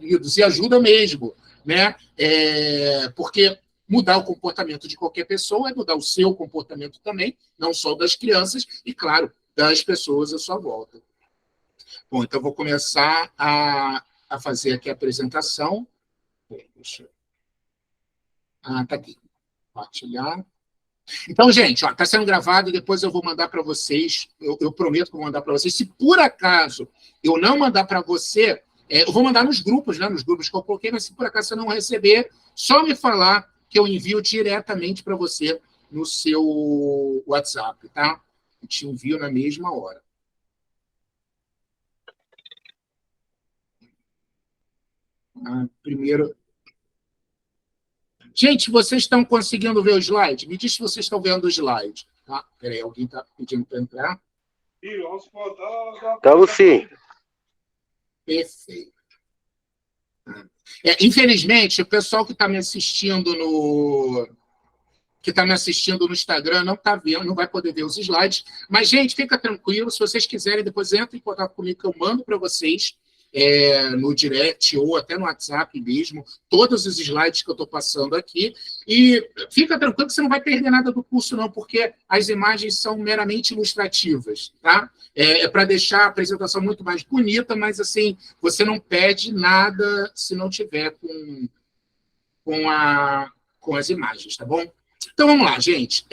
e ajuda mesmo, né? Porque mudar o comportamento de qualquer pessoa é mudar o seu comportamento também, não só das crianças, e, claro, das pessoas à sua volta. Bom, então vou começar a fazer aqui a apresentação. Tá aqui. Compartilhar. Então, gente, está sendo gravado e depois eu vou mandar para vocês. Eu prometo que vou mandar para vocês. Se por acaso eu não mandar para você, eu vou mandar nos grupos, né? Nos grupos que eu coloquei, mas se por acaso você não receber, só me falar que eu envio diretamente para você no seu WhatsApp, tá? Eu te envio na mesma hora. Primeiro. Gente, vocês estão conseguindo ver o slide? Me diz se vocês estão vendo o slide. Tá? Peraí, alguém está pedindo para entrar? Estamos sim. Perfeito. Infelizmente, o pessoal que está me assistindo no Instagram não está vendo, não vai poder ver os slides. Mas, gente, fica tranquilo. Se vocês quiserem, depois entrem em contato comigo que eu mando para vocês no direct ou até no WhatsApp mesmo, todos os slides que eu estou passando aqui. E fica tranquilo que você não vai perder nada do curso, não, porque as imagens são meramente ilustrativas, tá? Para deixar a apresentação muito mais bonita, mas, assim, você não perde nada se não tiver com as imagens, tá bom? Então, vamos lá, gente.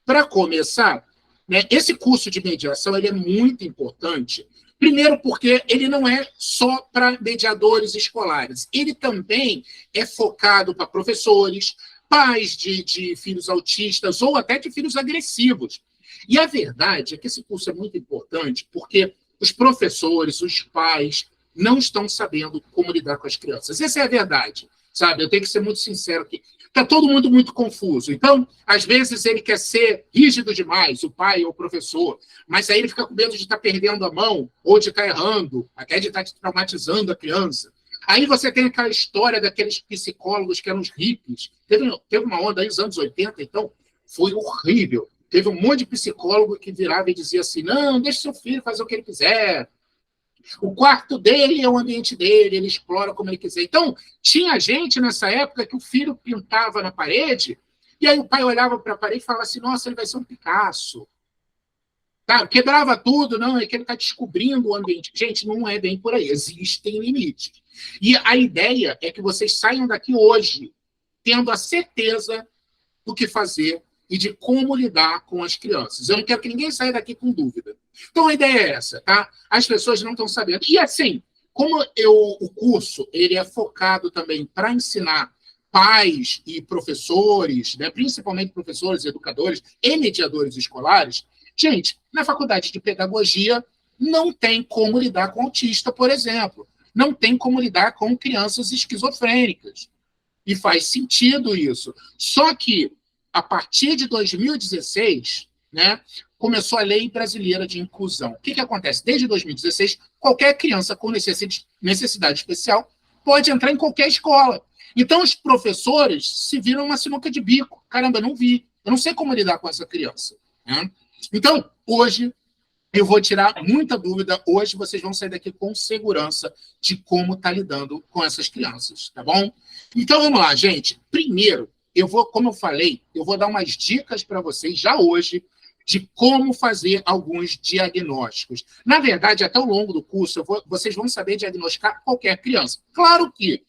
Para começar, né, esse curso de mediação ele é muito importante. Primeiro, porque ele não é só para mediadores escolares. Ele também é focado para professores, pais de filhos autistas ou até de filhos agressivos. E a verdade é que esse curso é muito importante porque os professores, os pais, não estão sabendo como lidar com as crianças. Essa é a verdade, sabe? Eu tenho que ser muito sincero aqui. Está todo mundo muito confuso. Então, às vezes, ele quer ser rígido demais, o pai ou o professor, mas aí ele fica com medo de estar perdendo a mão, ou de estar errando, até de estar traumatizando a criança. Aí você tem aquela história daqueles psicólogos que eram os hippies. Teve uma onda aí nos anos 80, então foi horrível. Teve um monte de psicólogo que virava e dizia assim, não, deixa seu filho fazer o que ele quiser. O quarto dele é o ambiente dele, ele explora como ele quiser. Então, tinha gente nessa época que o filho pintava na parede, e aí o pai olhava para a parede e falava assim, nossa, ele vai ser um Picasso. Tá? Quebrava tudo, não, é que ele está descobrindo o ambiente. Gente, não é bem por aí, existem limites. E a ideia é que vocês saiam daqui hoje tendo a certeza do que fazer e de como lidar com as crianças. Eu não quero que ninguém saia daqui com dúvida. Então, a ideia é essa, tá? As pessoas não estão sabendo. E, assim, como o curso ele é focado também para ensinar pais e professores, né, principalmente professores, educadores e mediadores escolares, gente, na faculdade de pedagogia não tem como lidar com autista, por exemplo. Não tem como lidar com crianças esquizofrênicas. E faz sentido isso. Só que, a partir de 2016, né, começou a Lei Brasileira de Inclusão. O que acontece? Desde 2016, qualquer criança com necessidade especial pode entrar em qualquer escola. Então, os professores se viram uma sinuca de bico. Caramba, eu não vi. Eu não sei como lidar com essa criança. Né? Então, hoje, eu vou tirar muita dúvida. Hoje, vocês vão sair daqui com segurança de como está lidando com essas crianças. Tá bom? Então, vamos lá, gente. Primeiro, como eu falei, eu vou dar umas dicas para vocês já hoje de como fazer alguns diagnósticos. Na verdade, até ao longo do curso, vocês vão saber diagnosticar qualquer criança. Claro que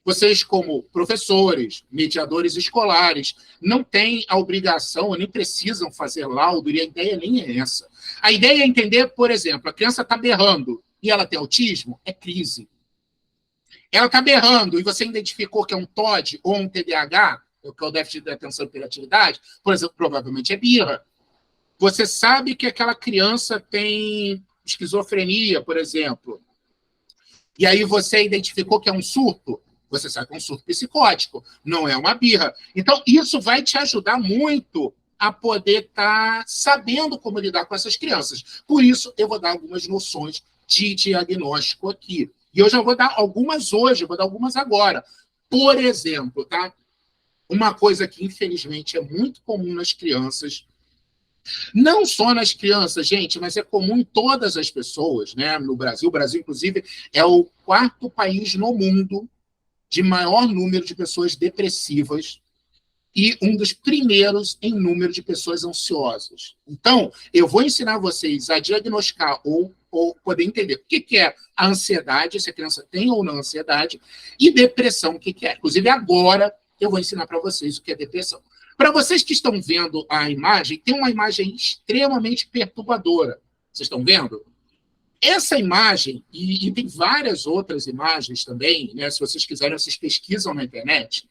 vocês, como professores, mediadores escolares, não têm a obrigação, nem precisam fazer laudo, e a ideia nem é essa. A ideia é entender, por exemplo, a criança está berrando e ela tem autismo, é crise. Ela está berrando e você identificou que é um TOD ou um TDAH, que é o déficit de atenção e hiperatividade, por exemplo, provavelmente é birra. Você sabe que aquela criança tem esquizofrenia, por exemplo, e aí você identificou que é um surto, você sabe que é um surto psicótico, não é uma birra. Então, isso vai te ajudar muito a poder estar sabendo como lidar com essas crianças. Por isso, eu vou dar algumas noções de diagnóstico aqui. E eu já vou dar algumas hoje, vou dar algumas agora. Por exemplo, tá? Uma coisa que, infelizmente, é muito comum nas crianças Não só nas crianças, gente, mas é comum em todas as pessoas, né? No Brasil, o Brasil, inclusive, é o quarto país no mundo de maior número de pessoas depressivas e um dos primeiros em número de pessoas ansiosas. Então, eu vou ensinar vocês a diagnosticar ou poder entender o que é a ansiedade, se a criança tem ou não ansiedade, e depressão, o que é. Inclusive, agora eu vou ensinar para vocês o que é depressão. Para vocês que estão vendo a imagem, tem uma imagem extremamente perturbadora. Vocês estão vendo? Essa imagem, e tem várias outras imagens também, né, se vocês quiserem, vocês pesquisam na internet,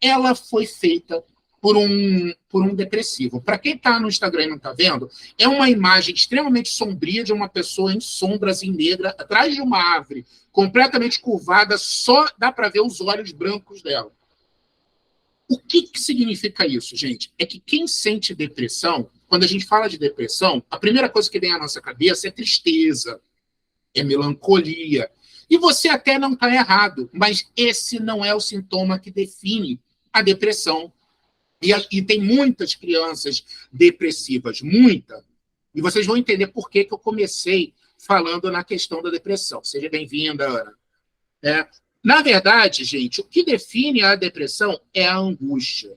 ela foi feita por um depressivo. Para quem está no Instagram e não está vendo, é uma imagem extremamente sombria de uma pessoa em sombras, em negra, atrás de uma árvore, completamente curvada, só dá para ver os olhos brancos dela. O que significa isso, gente? É que quem sente depressão, quando a gente fala de depressão, a primeira coisa que vem à nossa cabeça é tristeza, é melancolia. E você até não está errado, mas esse não é o sintoma que define a depressão. E tem muitas crianças depressivas, muita. E vocês vão entender por que eu comecei falando na questão da depressão. Seja bem-vinda, Ana. Na verdade, gente, o que define a depressão é a angústia.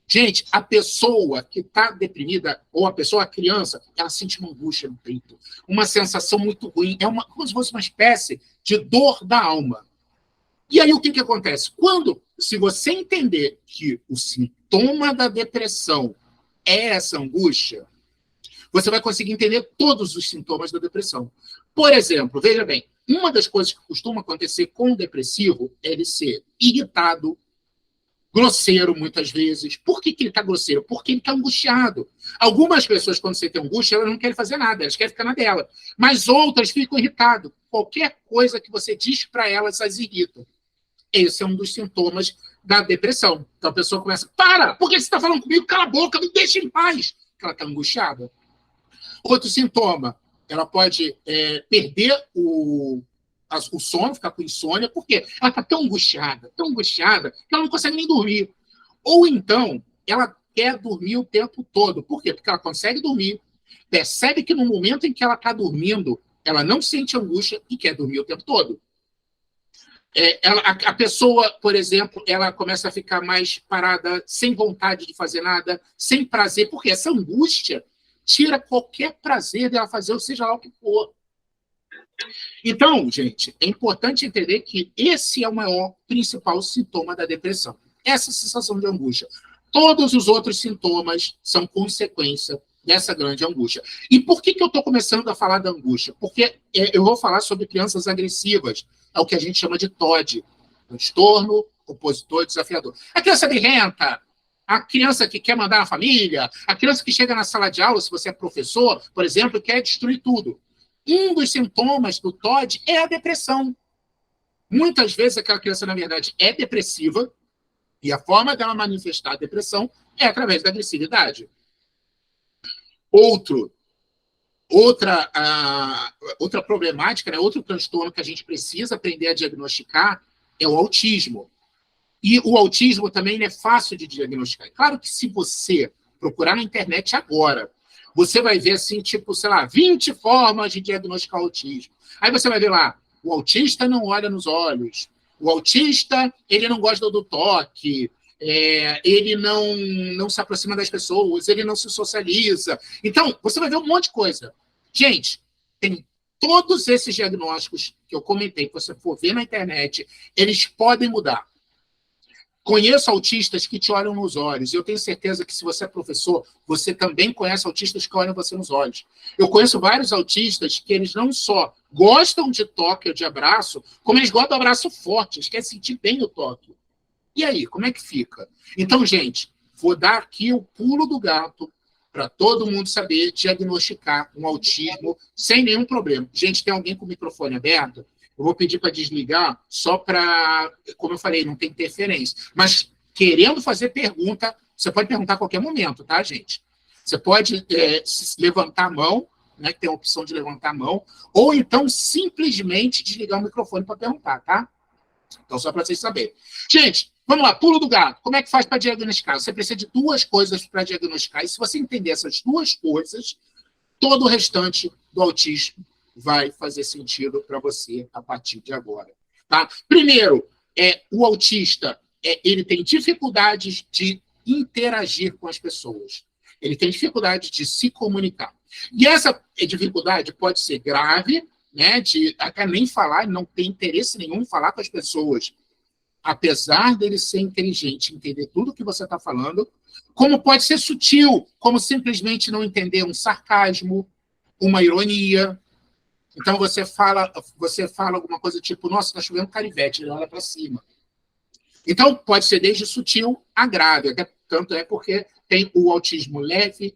Gente, a pessoa que está deprimida, ou a criança, ela sente uma angústia no peito, uma sensação muito ruim, como se fosse uma espécie de dor da alma. E aí o que acontece? Se você entender que o sintoma da depressão é essa angústia, você vai conseguir entender todos os sintomas da depressão. Por exemplo, veja bem, uma das coisas que costuma acontecer com o depressivo é ele ser irritado, grosseiro, muitas vezes. Por que ele está grosseiro? Porque ele está angustiado. Algumas pessoas, quando você tem angústia, elas não querem fazer nada, elas querem ficar na dela. Mas outras ficam irritadas. Qualquer coisa que você diz para elas, as irrita. Esse é um dos sintomas da depressão. Então a pessoa começa, por que você está falando comigo? Cala a boca, me deixa em paz. Porque ela está angustiada. Outro sintoma, ela pode perder o sono, ficar com insônia, porque ela está tão angustiada, que ela não consegue nem dormir. Ou então, ela quer dormir o tempo todo. Por quê? Porque ela consegue dormir, percebe que no momento em que ela está dormindo, ela não sente angústia e quer dormir o tempo todo. A pessoa, por exemplo, ela começa a ficar mais parada, sem vontade de fazer nada, sem prazer, porque essa angústia tira qualquer prazer dela fazer, seja lá o que for. Então, gente, é importante entender que esse é o maior, principal sintoma da depressão. Essa sensação de angústia. Todos os outros sintomas são consequência dessa grande angústia. E por que eu estou começando a falar da angústia? Porque eu vou falar sobre crianças agressivas, é o que a gente chama de TOD, transtorno opositor desafiador. A criança birrenta, a criança que quer mandar na família, a criança que chega na sala de aula, se você é professor, por exemplo, e quer destruir tudo. Um dos sintomas do TOD é a depressão. Muitas vezes aquela criança, na verdade, é depressiva e a forma dela manifestar a depressão é através da agressividade. Outra problemática, né, outro transtorno que a gente precisa aprender a diagnosticar é o autismo. E o autismo também é fácil de diagnosticar. Claro que se você procurar na internet agora, você vai ver, assim, tipo, sei lá, 20 formas de diagnosticar o autismo. Aí você vai ver lá, o autista não olha nos olhos, o autista, ele não gosta do toque, ele não se aproxima das pessoas, ele não se socializa. Então, você vai ver um monte de coisa. Gente, tem todos esses diagnósticos que eu comentei, que você for ver na internet, eles podem mudar. Conheço autistas que te olham nos olhos. E eu tenho certeza que, se você é professor, você também conhece autistas que olham você nos olhos. Eu conheço vários autistas que eles não só gostam de toque ou de abraço, como eles gostam do abraço forte. Eles querem sentir bem o toque. E aí, como é que fica? Então, gente, vou dar aqui o pulo do gato para todo mundo saber diagnosticar um autismo sem nenhum problema. Gente, tem alguém com o microfone aberto? Eu vou pedir para desligar só para, como eu falei, não tem interferência. Mas, querendo fazer pergunta, você pode perguntar a qualquer momento, tá, gente? Você pode levantar a mão, né, que tem a opção de levantar a mão, ou então simplesmente desligar o microfone para perguntar, tá? Então, só para vocês saberem. Gente, vamos lá, pulo do gato. Como é que faz para diagnosticar? Você precisa de duas coisas para diagnosticar. E se você entender essas duas coisas, todo o restante do autismo vai fazer sentido para você a partir de agora. Tá? Primeiro, o autista ele tem dificuldades de interagir com as pessoas. Ele tem dificuldade de se comunicar. E essa dificuldade pode ser grave, né, de até nem falar, não tem interesse nenhum em falar com as pessoas, apesar dele ser inteligente, entender tudo que você está falando, como pode ser sutil, como simplesmente não entender um sarcasmo, uma ironia. Então você fala alguma coisa tipo, nossa, está chovendo canivete, ele olha para cima. Então pode ser desde sutil a grave, até tanto é porque tem o autismo leve,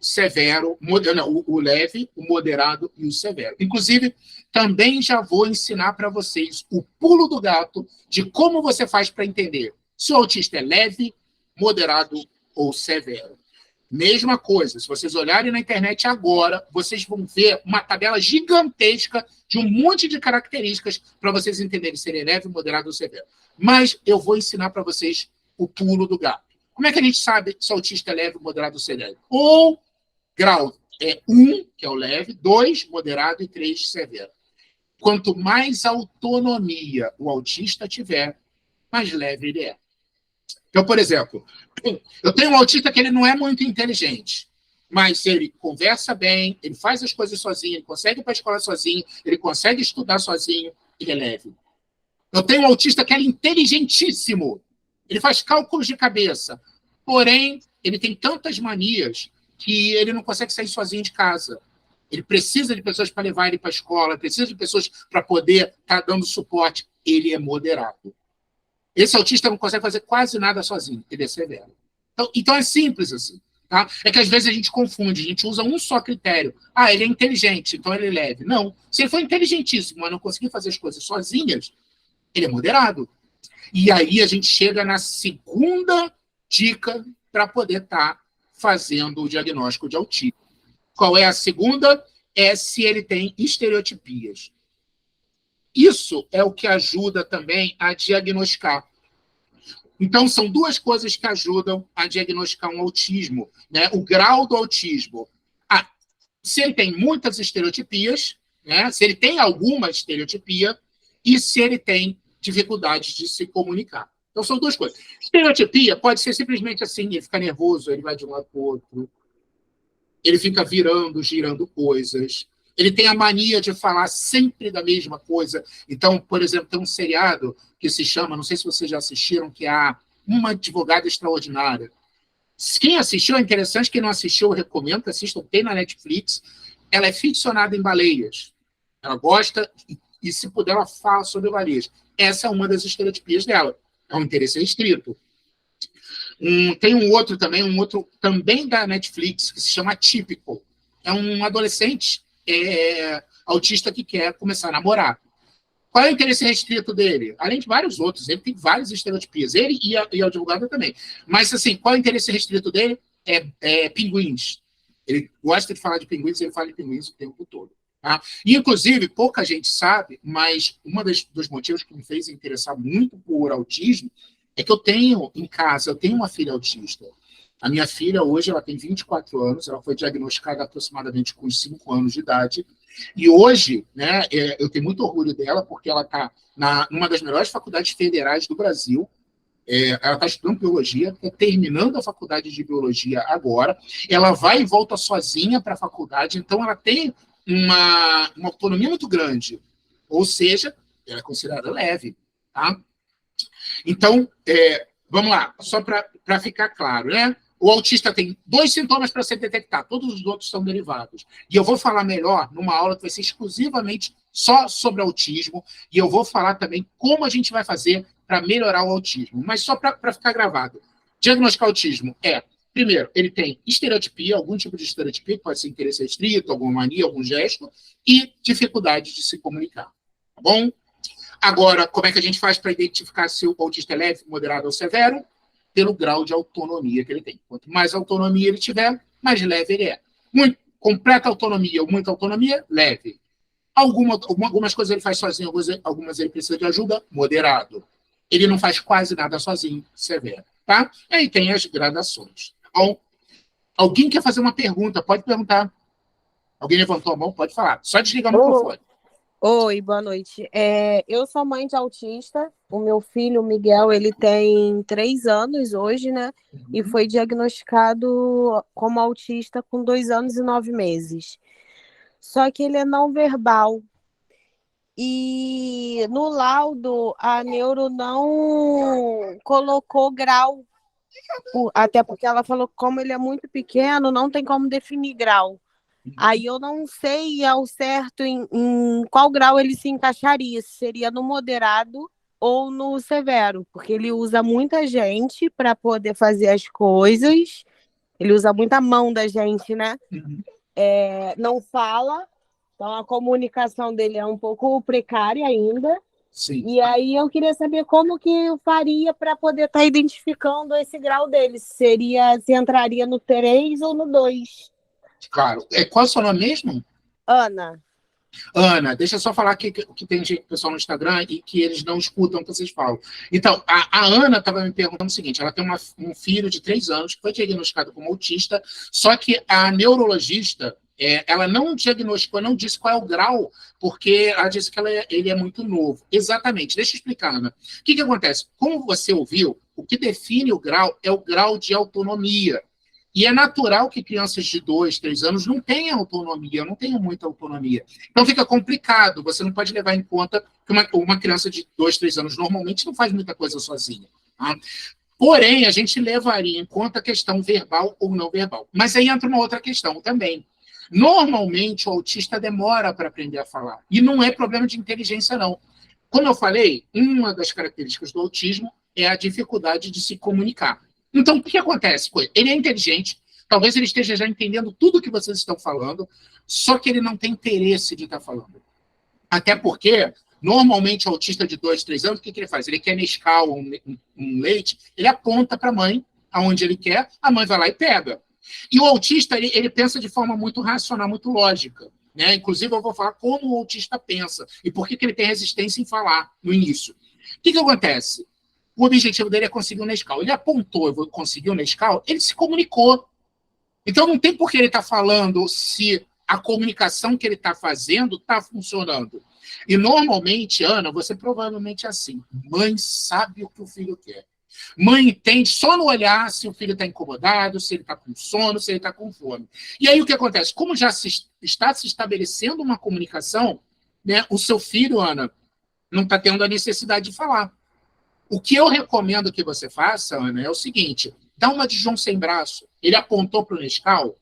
severo, o leve, o moderado e o severo. Inclusive, também já vou ensinar para vocês o pulo do gato de como você faz para entender se o autista é leve, moderado ou severo. Mesma coisa, se vocês olharem na internet agora, vocês vão ver uma tabela gigantesca de um monte de características para vocês entenderem se ele é leve, moderado ou severo. Mas eu vou ensinar para vocês o pulo do gato. Como é que a gente sabe se o autista é leve, moderado ou severo? Ou grau 1, que é o leve, 2, moderado e 3, severo. Quanto mais autonomia o autista tiver, mais leve ele é. Então, por exemplo, eu tenho um autista que ele não é muito inteligente, mas ele conversa bem, ele faz as coisas sozinho, ele consegue ir para a escola sozinho, ele consegue estudar sozinho, ele é leve. Eu tenho um autista que é inteligentíssimo, ele faz cálculos de cabeça, porém, ele tem tantas manias que ele não consegue sair sozinho de casa. Ele precisa de pessoas para levar ele para a escola, precisa de pessoas para poder estar dando suporte. Ele é moderado. Esse autista não consegue fazer quase nada sozinho, ele é severo. Então é simples assim. Tá? É que às vezes a gente confunde, a gente usa um só critério. Ah, ele é inteligente, então ele é leve. Não, se ele for inteligentíssimo, mas não conseguir fazer as coisas sozinhas, ele é moderado. E aí a gente chega na segunda dica para poder estar fazendo o diagnóstico de autismo. Qual é a segunda? É se ele tem estereotipias. Isso é o que ajuda também a diagnosticar. Então, são duas coisas que ajudam a diagnosticar um autismo, né? O grau do autismo. Se ele tem muitas estereotipias, né? Se ele tem alguma estereotipia, e se ele tem dificuldades de se comunicar. Então, são duas coisas. Estereotipia pode ser simplesmente assim, ele fica nervoso, ele vai de um lado para o outro, ele fica virando, girando coisas, ele tem a mania de falar sempre da mesma coisa. Então, por exemplo, tem um seriado que se chama, não sei se vocês já assistiram, que é Uma Advogada Extraordinária. Quem assistiu é interessante, quem não assistiu, eu recomendo que assistam, tem na Netflix. Ela é ficcionada em baleias. Ela gosta, e se puder, ela fala sobre baleias. Essa é uma das estereotipias dela. É um interesse restrito. Tem um outro também da Netflix, que se chama Atípico. É um adolescente autista que quer começar a namorar. Qual é o interesse restrito dele? Além de vários outros, ele tem várias estereotipias. Ele e a advogada também. Mas, assim, qual é o interesse restrito dele? Pinguins. Ele gosta de falar de pinguins, ele fala de pinguins o tempo todo. Tá? E, inclusive, pouca gente sabe, mas dos motivos que me fez interessar muito por autismo é que eu tenho em casa, eu tenho uma filha autista. A minha filha, hoje, ela tem 24 anos, ela foi diagnosticada aproximadamente com 5 anos de idade, e hoje, né, eu tenho muito orgulho dela, porque ela está numa das melhores faculdades federais do Brasil. Ela está estudando biologia, está terminando a faculdade de biologia agora, ela vai e volta sozinha para a faculdade, então ela tem uma autonomia muito grande, ou seja, ela é considerada leve. Tá? Então, vamos lá, só para ficar claro, né? O autista tem 2 sintomas para ser detectado, todos os outros são derivados. E eu vou falar melhor numa aula que vai ser exclusivamente só sobre autismo, e eu vou falar também como a gente vai fazer para melhorar o autismo. Mas só para ficar gravado. Diagnosticar autismo primeiro, ele tem estereotipia, algum tipo de estereotipia, que pode ser interesse restrito, alguma mania, algum gesto, e dificuldade de se comunicar. Tá bom? Agora, como é que a gente faz para identificar se o autista é leve, moderado ou severo? Pelo grau de autonomia que ele tem. Quanto mais autonomia ele tiver, mais leve ele é. Completa autonomia ou muita autonomia, leve. Algumas coisas ele faz sozinho, algumas ele precisa de ajuda, moderado. Ele não faz quase nada sozinho, severo. Tá? E aí tem as gradações. Bom, alguém quer fazer uma pergunta? Pode perguntar. Alguém levantou a mão? Pode falar. Só desligar o microfone. Oi, boa noite. Eu sou mãe de autista. O meu filho, o Miguel, ele tem 3 anos hoje, né? E foi diagnosticado como autista com 2 anos e 9 meses. Só que ele é não verbal. E no laudo, a neuro não colocou grau. Até porque ela falou que como ele é muito pequeno, não tem como definir grau. Aí eu não sei ao certo em qual grau ele se encaixaria, se seria no moderado ou no severo, porque ele usa muita gente para poder fazer as coisas, ele usa muita mão da gente, né? Não fala, então a comunicação dele é um pouco precária ainda. Sim. E aí eu queria saber como que eu faria para poder estar identificando esse grau dele, se entraria no 3 ou no 2. Claro. Qual é o seu nome mesmo? Ana. Ana, deixa eu só falar que tem gente, pessoal no Instagram e que eles não escutam o que vocês falam. Então, a Ana estava me perguntando o seguinte: ela tem um filho de 3 anos que foi diagnosticado como autista, só que a neurologista, ela não diagnosticou, não disse qual é o grau, porque ela disse que ele é muito novo. Exatamente, deixa eu explicar, Ana. O que acontece? Como você ouviu, o que define o grau é o grau de autonomia. E é natural que crianças de 2, 3 anos não tenham autonomia, não tenham muita autonomia. Então fica complicado, você não pode levar em conta que uma criança de 2, 3 anos normalmente não faz muita coisa sozinha. Tá? Porém, a gente levaria em conta a questão verbal ou não verbal. Mas aí entra uma outra questão também. Normalmente, o autista demora para aprender a falar. E não é problema de inteligência, não. Como eu falei, uma das características do autismo é a dificuldade de se comunicar. Então, o que acontece com ele? Ele é inteligente, talvez ele esteja já entendendo tudo que vocês estão falando, só que ele não tem interesse de estar falando. Até porque, normalmente, o autista de 2, 3 anos, o que ele faz? Ele quer Nescau, um leite, ele aponta para a mãe aonde ele quer, a mãe vai lá e pega. E o autista, ele pensa de forma muito racional, muito lógica. Né? Inclusive, eu vou falar como o autista pensa e por que ele tem resistência em falar no início. O que acontece? O objetivo dele é conseguir o Nescau. Ele apontou, eu vou conseguir o Nescau, ele se comunicou. Então não tem por que ele estar falando se a comunicação que ele está fazendo está funcionando. E normalmente, Ana, você provavelmente é assim. Mãe sabe o que o filho quer. Mãe entende só no olhar se o filho está incomodado, se ele está com sono, se ele está com fome. E aí o que acontece? Como já está se estabelecendo uma comunicação, né, o seu filho, Ana, não está tendo a necessidade de falar. O que eu recomendo que você faça, Ana, é o seguinte: dá uma de João sem braço. Ele apontou para o Nescau,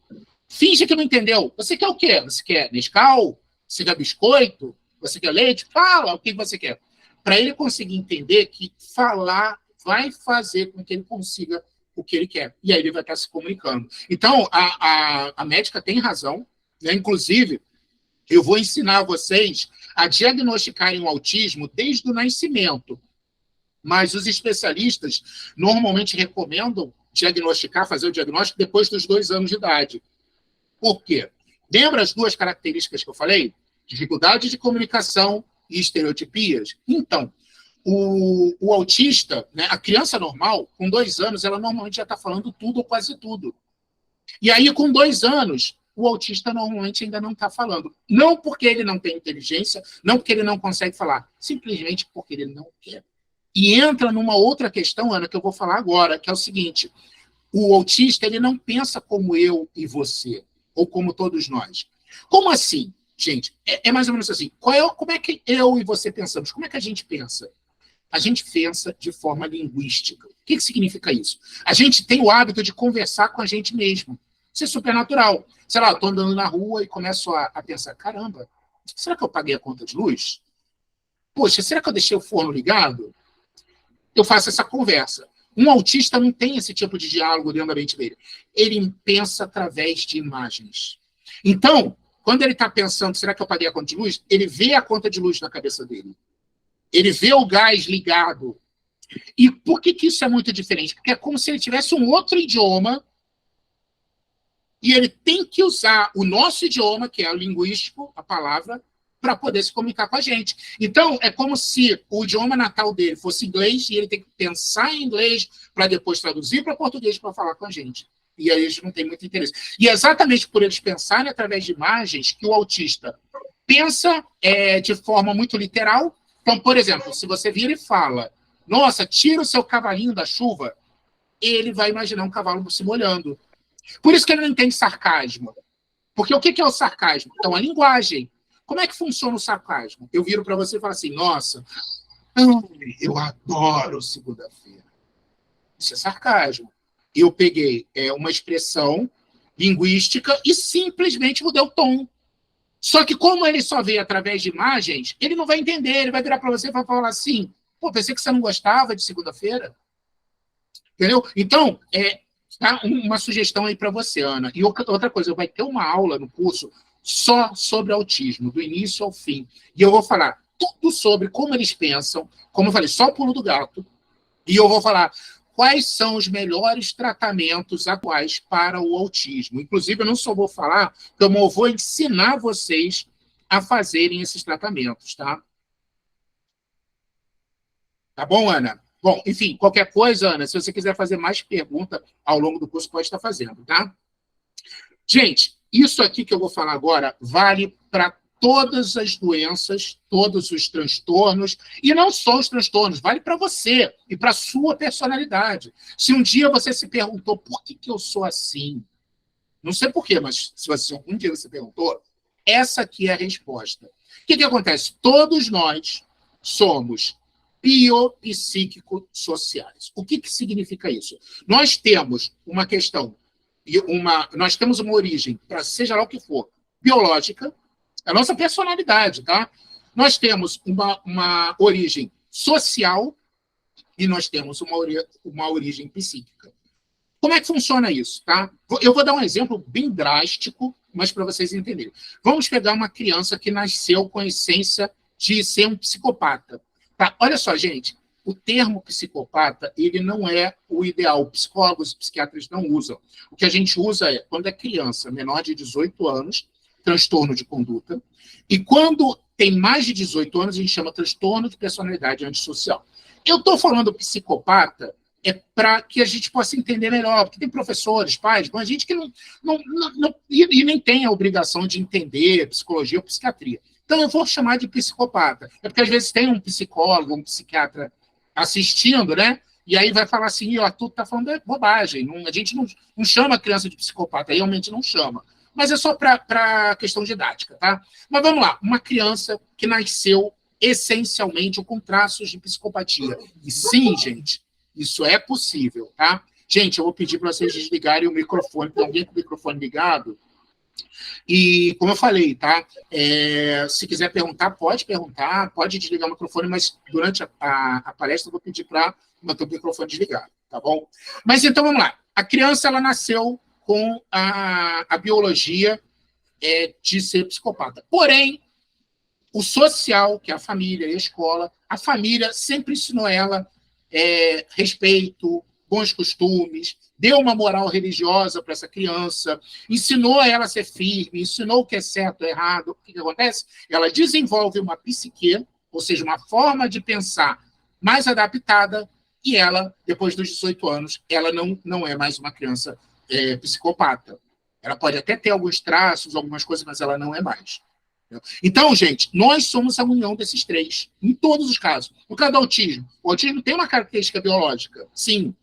finge que não entendeu. Você quer o quê? Você quer Nescau? Você quer biscoito? Você quer leite? Fala o que você quer. Para ele conseguir entender que falar vai fazer com que ele consiga o que ele quer. E aí ele vai estar se comunicando. Então, a médica tem razão, né? Inclusive, eu vou ensinar vocês a diagnosticarem o autismo desde o nascimento. Mas os especialistas normalmente recomendam fazer o diagnóstico depois dos 2 anos de idade. Por quê? Lembra as 2 características que eu falei? Dificuldade de comunicação e estereotipias? Então, o autista, né, a criança normal, com 2 anos, ela normalmente já está falando tudo ou quase tudo. E aí, com 2 anos, o autista normalmente ainda não está falando. Não porque ele não tem inteligência, não porque ele não consegue falar, simplesmente porque ele não quer. E entra numa outra questão, Ana, que eu vou falar agora, que é o seguinte: o autista ele não pensa como eu e você, ou como todos nós. Como assim, gente? É mais ou menos assim. Como é que eu e você pensamos? Como é que a gente pensa? A gente pensa de forma linguística. O que significa isso? A gente tem o hábito de conversar com a gente mesmo. Isso é super natural. Sei lá, eu estou andando na rua e começo a pensar: caramba, será que eu paguei a conta de luz? Poxa, será que eu deixei o forno ligado? Eu faço essa conversa. Um autista não tem esse tipo de diálogo dentro da mente dele. Ele pensa através de imagens. Então, quando ele está pensando, será que eu paguei a conta de luz? Ele vê a conta de luz na cabeça dele. Ele vê o gás ligado. E por que isso é muito diferente? Porque é como se ele tivesse um outro idioma e ele tem que usar o nosso idioma, que é o linguístico, a palavra, para poder se comunicar com a gente. Então, é como se o idioma natal dele fosse inglês e ele tem que pensar em inglês para depois traduzir para português para falar com a gente. E aí eles não têm muito interesse. E é exatamente por eles pensarem através de imagens que o autista pensa de forma muito literal. Então, por exemplo, se você vira e fala, nossa, tira o seu cavalinho da chuva, ele vai imaginar um cavalo se molhando. Por isso que ele não entende sarcasmo. Porque o que é o sarcasmo? Então, a linguagem. Como é que funciona o sarcasmo? Eu viro para você e falo assim, nossa, eu adoro segunda-feira. Isso é sarcasmo. Eu peguei uma expressão linguística e simplesmente mudei o tom. Só que como ele só vê através de imagens, ele não vai entender, ele vai virar para você e vai falar assim, pô, pensei que você não gostava de segunda-feira. Entendeu? Então, tá uma sugestão aí para você, Ana. E outra coisa, vai ter uma aula no curso só sobre autismo, do início ao fim. E eu vou falar tudo sobre como eles pensam, como eu falei, só o pulo do gato. E eu vou falar quais são os melhores tratamentos atuais para o autismo. Inclusive, eu não só vou falar, como eu vou ensinar vocês a fazerem esses tratamentos, tá? Tá bom, Ana? Bom, enfim, qualquer coisa, Ana, se você quiser fazer mais perguntas ao longo do curso, pode estar fazendo, tá? Gente, isso aqui que eu vou falar agora vale para todas as doenças, todos os transtornos, e não só os transtornos, vale para você e para a sua personalidade. Se um dia você se perguntou por que eu sou assim, não sei por quê, mas se algum dia você perguntou, essa aqui é a resposta. O que acontece? Todos nós somos biopsíquico-sociais. O que significa isso? Nós temos uma questão, nós temos uma origem, para seja lá o que for, biológica, a nossa personalidade, tá? Nós temos uma origem social e nós temos uma origem psíquica. Como é que funciona isso, tá? Eu vou dar um exemplo bem drástico, mas para vocês entenderem. Vamos pegar uma criança que nasceu com a essência de ser um psicopata. Tá? Olha só, gente, o termo psicopata, ele não é o ideal. Psicólogos e psiquiatras não usam. O que a gente usa é, quando é criança, menor de 18 anos, transtorno de conduta, e quando tem mais de 18 anos, a gente chama transtorno de personalidade antissocial. Eu estou falando psicopata para que a gente possa entender melhor, porque tem professores, pais, mas gente que não e nem tem a obrigação de entender psicologia ou psiquiatria. Então, eu vou chamar de psicopata. É porque, às vezes, tem um psicólogo, um psiquiatra assistindo, né? E aí vai falar assim, ó, tu tá falando bobagem. A gente não chama a criança de psicopata, realmente não chama. Mas é só para questão didática, tá? Mas vamos lá, uma criança que nasceu essencialmente com traços de psicopatia. E sim, gente, isso é possível, tá? Gente, eu vou pedir para vocês desligarem o microfone, tem alguém com o microfone ligado? E, como eu falei, tá? Se quiser perguntar, pode desligar o microfone, mas durante a palestra eu vou pedir para manter o microfone desligado, tá bom? Mas então, vamos lá. A criança, ela nasceu com a biologia de ser psicopata. Porém, o social, que é a família e a escola, a família sempre ensinou ela respeito, bons costumes, deu uma moral religiosa para essa criança, ensinou ela a ser firme, ensinou o que é certo e errado. O que acontece? Ela desenvolve uma psique, ou seja, uma forma de pensar mais adaptada, e ela, depois dos 18 anos, ela não é mais uma criança psicopata. Ela pode até ter alguns traços, algumas coisas, mas ela não é mais. Então, gente, nós somos a união desses três, em todos os casos. No caso do autismo, o autismo tem uma característica biológica, sim.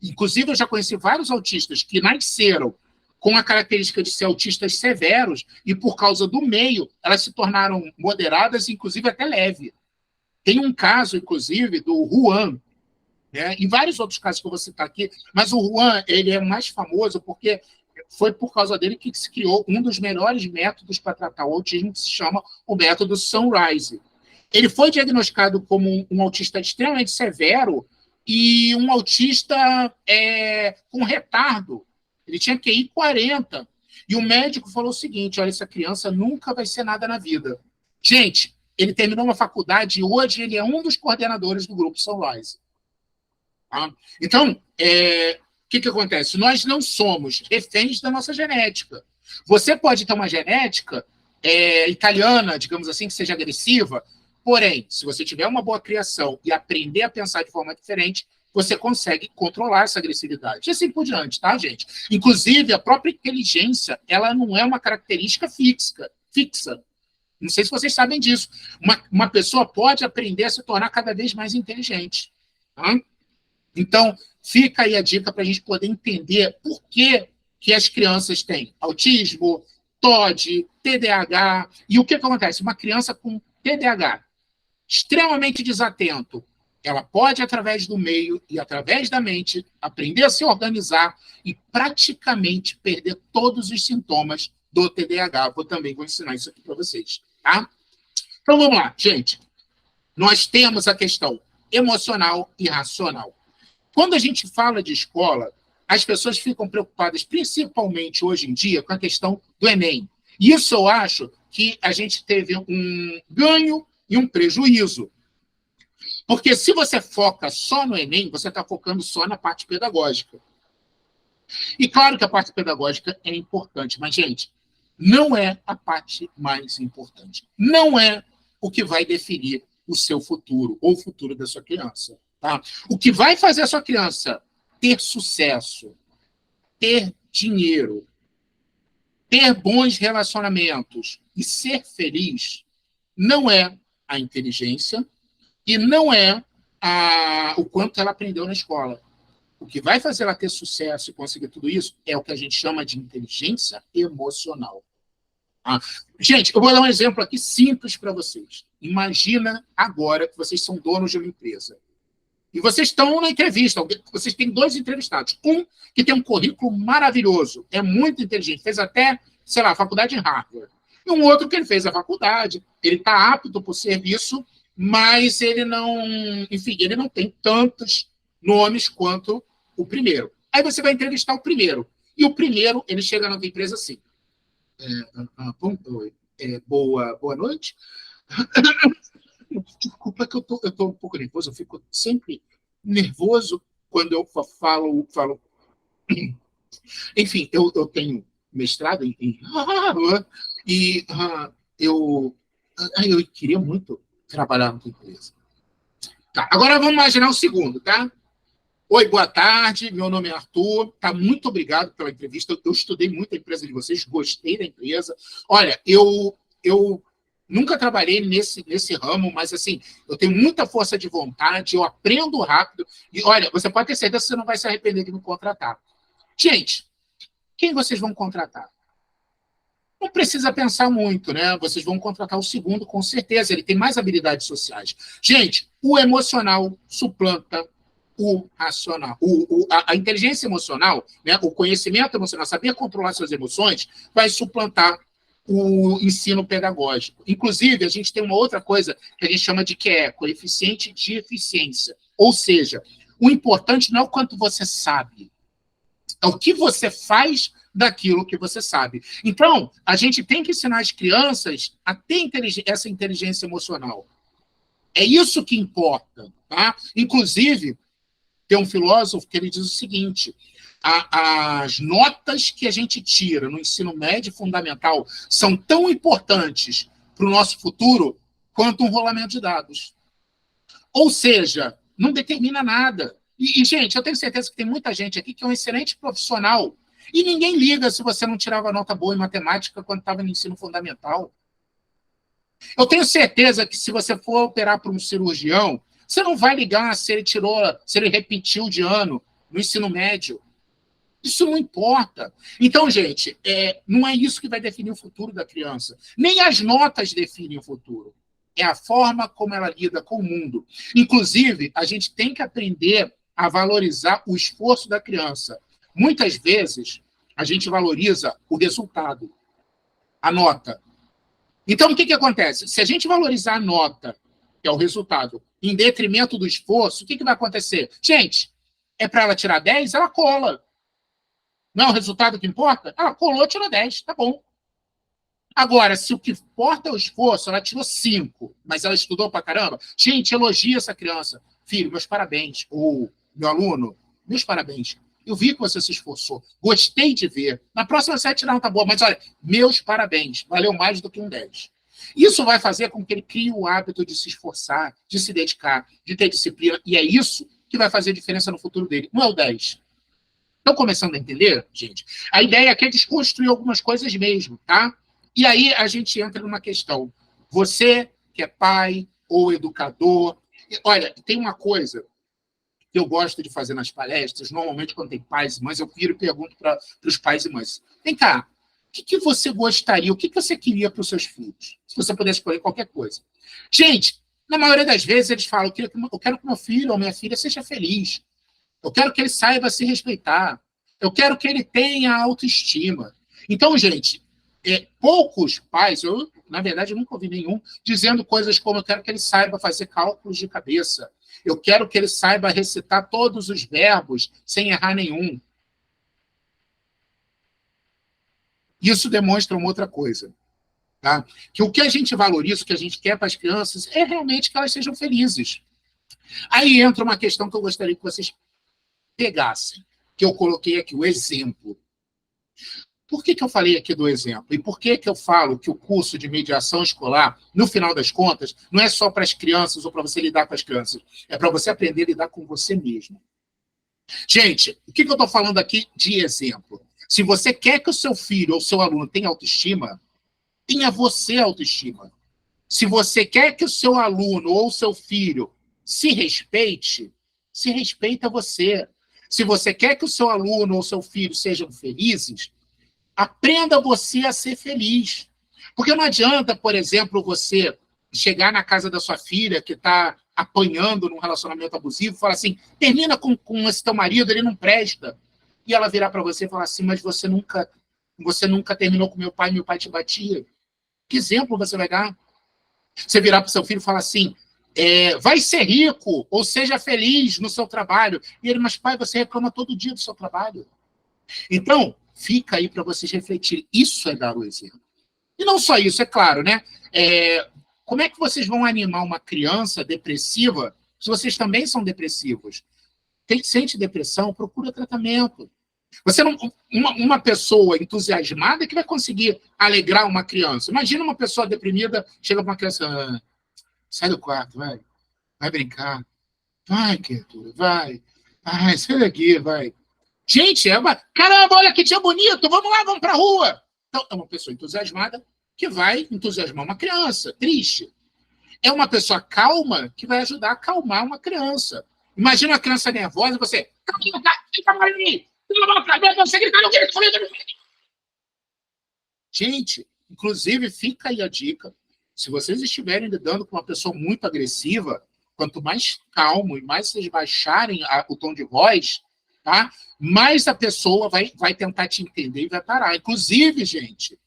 Inclusive, eu já conheci vários autistas que nasceram com a característica de ser autistas severos e, por causa do meio, elas se tornaram moderadas, inclusive até leve. Tem um caso, inclusive, do Juan, né? E vários outros casos que eu vou citar aqui, mas o Juan, ele é mais famoso porque foi por causa dele que se criou um dos melhores métodos para tratar o autismo, que se chama o método Sunrise. Ele foi diagnosticado como um autista extremamente severo e um autista com retardo. Ele tinha QI 40. E o médico falou o seguinte, olha, essa criança nunca vai ser nada na vida. Gente, ele terminou uma faculdade e hoje ele é um dos coordenadores do grupo Sunrise. Tá? Então, o que acontece? Nós não somos reféns da nossa genética. Você pode ter uma genética italiana, digamos assim, que seja agressiva. Porém, se você tiver uma boa criação e aprender a pensar de forma diferente, você consegue controlar essa agressividade. E assim por diante, tá, gente? Inclusive, a própria inteligência, ela não é uma característica fixa. Não sei se vocês sabem disso. Uma pessoa pode aprender a se tornar cada vez mais inteligente. Tá? Então, fica aí a dica para a gente poder entender por que as crianças têm autismo, TOD, TDAH. E o que acontece? Uma criança com TDAH, extremamente desatento, ela pode, através do meio e através da mente, aprender a se organizar e praticamente perder todos os sintomas do TDAH. Vou ensinar isso aqui para vocês. Tá? Então, vamos lá, gente. Nós temos a questão emocional e racional. Quando a gente fala de escola, as pessoas ficam preocupadas, principalmente hoje em dia, com a questão do Enem. E isso eu acho que a gente teve um ganho e um prejuízo. Porque se você foca só no Enem, você está focando só na parte pedagógica. E claro que a parte pedagógica é importante, mas, gente, não é a parte mais importante. Não é o que vai definir o seu futuro ou o futuro da sua criança. Tá? O que vai fazer a sua criança ter sucesso, ter dinheiro, ter bons relacionamentos e ser feliz não é a inteligência e não é o quanto ela aprendeu na escola. O que vai fazer ela ter sucesso e conseguir tudo isso é o que a gente chama de inteligência emocional. Gente, eu vou dar um exemplo aqui simples para vocês. Imagina agora que vocês são donos de uma empresa. E vocês estão na entrevista, vocês têm 2 entrevistados. Um que tem um currículo maravilhoso, é muito inteligente, fez até, sei lá, faculdade em Harvard. E um outro que ele fez a faculdade, ele está apto para o serviço, mas ele não, enfim, ele não tem tantos nomes quanto o primeiro. Aí você vai entrevistar o primeiro. E o primeiro, ele chega na empresa assim. Boa noite. Desculpa que eu tô um pouco nervoso, eu fico sempre nervoso quando eu falo. Enfim, eu tenho mestrado em e eu queria muito trabalhar na tua empresa. Tá, agora vamos imaginar o segundo, tá? Oi, boa tarde, meu nome é Arthur, tá? Muito obrigado pela entrevista, eu estudei muito a empresa de vocês, gostei da empresa. Olha, eu nunca trabalhei nesse ramo, mas assim, eu tenho muita força de vontade, eu aprendo rápido, e olha, você pode ter certeza que você não vai se arrepender de me contratar. Gente, quem vocês vão contratar? Não precisa pensar muito, né? Vocês vão contratar o segundo, com certeza, ele tem mais habilidades sociais. Gente, o emocional suplanta o racional. A inteligência emocional, né? O conhecimento emocional, saber controlar suas emoções, vai suplantar o ensino pedagógico. Inclusive, a gente tem uma outra coisa que a gente chama de coeficiente de eficiência. Ou seja, o importante não é o quanto você sabe, é o que você faz daquilo que você sabe. Então, a gente tem que ensinar as crianças a ter essa inteligência emocional. É isso que importa. Tá? Inclusive, tem um filósofo que ele diz o seguinte: as notas que a gente tira no ensino médio fundamental são tão importantes para o nosso futuro quanto um rolamento de dados. Ou seja, não determina nada. Gente, eu tenho certeza que tem muita gente aqui que é um excelente profissional e ninguém liga se você não tirava nota boa em matemática quando estava no ensino fundamental. Eu tenho certeza que se você for operar para um cirurgião, você não vai ligar se ele repetiu de ano no ensino médio. Isso não importa. Então, gente, não é isso que vai definir o futuro da criança. Nem as notas definem o futuro. É a forma como ela lida com o mundo. Inclusive, a gente tem que aprender a valorizar o esforço da criança. Muitas vezes, a gente valoriza o resultado, a nota. Então, o que acontece? Se a gente valorizar a nota, que é o resultado, em detrimento do esforço, o que vai acontecer? Gente, é para ela tirar 10, ela cola. Não é o resultado que importa? Ela colou, tirou 10, tá bom. Agora, se o que importa é o esforço, ela tirou 5, mas ela estudou pra caramba, gente, elogia essa criança. Filho, meus parabéns. Ou, meu aluno, meus parabéns. eu vi que você se esforçou, gostei de ver. Na próxima você vai tirar nota boa, mas olha, meus parabéns, valeu mais do que um 10. Isso vai fazer com que ele crie o hábito de se esforçar, de se dedicar, de ter disciplina, e é isso que vai fazer diferença no futuro dele. Não é o 10. Estão começando a entender, gente? A ideia aqui é desconstruir algumas coisas mesmo, tá? E aí a gente entra numa questão. Você que é pai ou educador, olha, tem uma coisa que eu gosto de fazer nas palestras, normalmente quando tem pais e mães, eu viro e pergunto para os pais e mães. Vem cá, o que você gostaria, o que você queria para os seus filhos? Se você pudesse escolher qualquer coisa. Gente, na maioria das vezes eles falam, eu quero que meu filho ou minha filha seja feliz. Eu quero que ele saiba se respeitar. Eu quero que ele tenha autoestima. Então, gente, poucos pais, eu, na verdade, eu nunca ouvi nenhum, dizendo coisas como eu quero que ele saiba fazer cálculos de cabeça. Eu quero que ele saiba recitar todos os verbos sem errar nenhum. Isso demonstra uma outra coisa. Tá? Que o que a gente valoriza, o que a gente quer para as crianças, é realmente que elas sejam felizes. Aí entra uma questão que eu gostaria que vocês pegassem, que eu coloquei aqui, o exemplo. Por que eu falei aqui do exemplo? E por que eu falo que o curso de mediação escolar, no final das contas, não é só para as crianças ou para você lidar com as crianças, é para você aprender a lidar com você mesmo. Gente, o que eu estou falando aqui de exemplo? Se você quer que o seu filho ou seu aluno tenha autoestima, tenha você autoestima. Se você quer que o seu aluno ou seu filho se respeita você. Se você quer que o seu aluno ou seu filho sejam felizes, aprenda você a ser feliz. Porque não adianta, por exemplo, você chegar na casa da sua filha que está apanhando num relacionamento abusivo e falar assim, termina com esse teu marido, ele não presta. E ela virar para você e falar assim, mas você nunca terminou com meu pai te batia. Que exemplo você vai dar? Você virar para o seu filho e falar assim, vai ser rico, ou seja feliz no seu trabalho. E ele, mas pai, você reclama todo dia do seu trabalho. Então, fica aí para vocês refletirem. Isso é dar o exemplo. E não só isso, é claro, né? Como é que vocês vão animar uma criança depressiva se vocês também são depressivos? Quem sente depressão, procura tratamento. Você não, uma pessoa entusiasmada que vai conseguir alegrar uma criança. Imagina uma pessoa deprimida, chega para uma criança, sai do quarto, vai brincar. Vai, criatura, vai. Ai, sai daqui, vai. Gente, caramba, olha que dia bonito, vamos lá, vamos para a rua. Então, é uma pessoa entusiasmada que vai entusiasmar uma criança, triste. É uma pessoa calma que vai ajudar a acalmar uma criança. Imagina uma criança nervosa e você... Gente, inclusive, fica aí a dica. Se vocês estiverem lidando com uma pessoa muito agressiva, quanto mais calmo e mais vocês baixarem o tom de voz, tá? Mais a pessoa vai tentar te entender e vai parar. Inclusive, gente,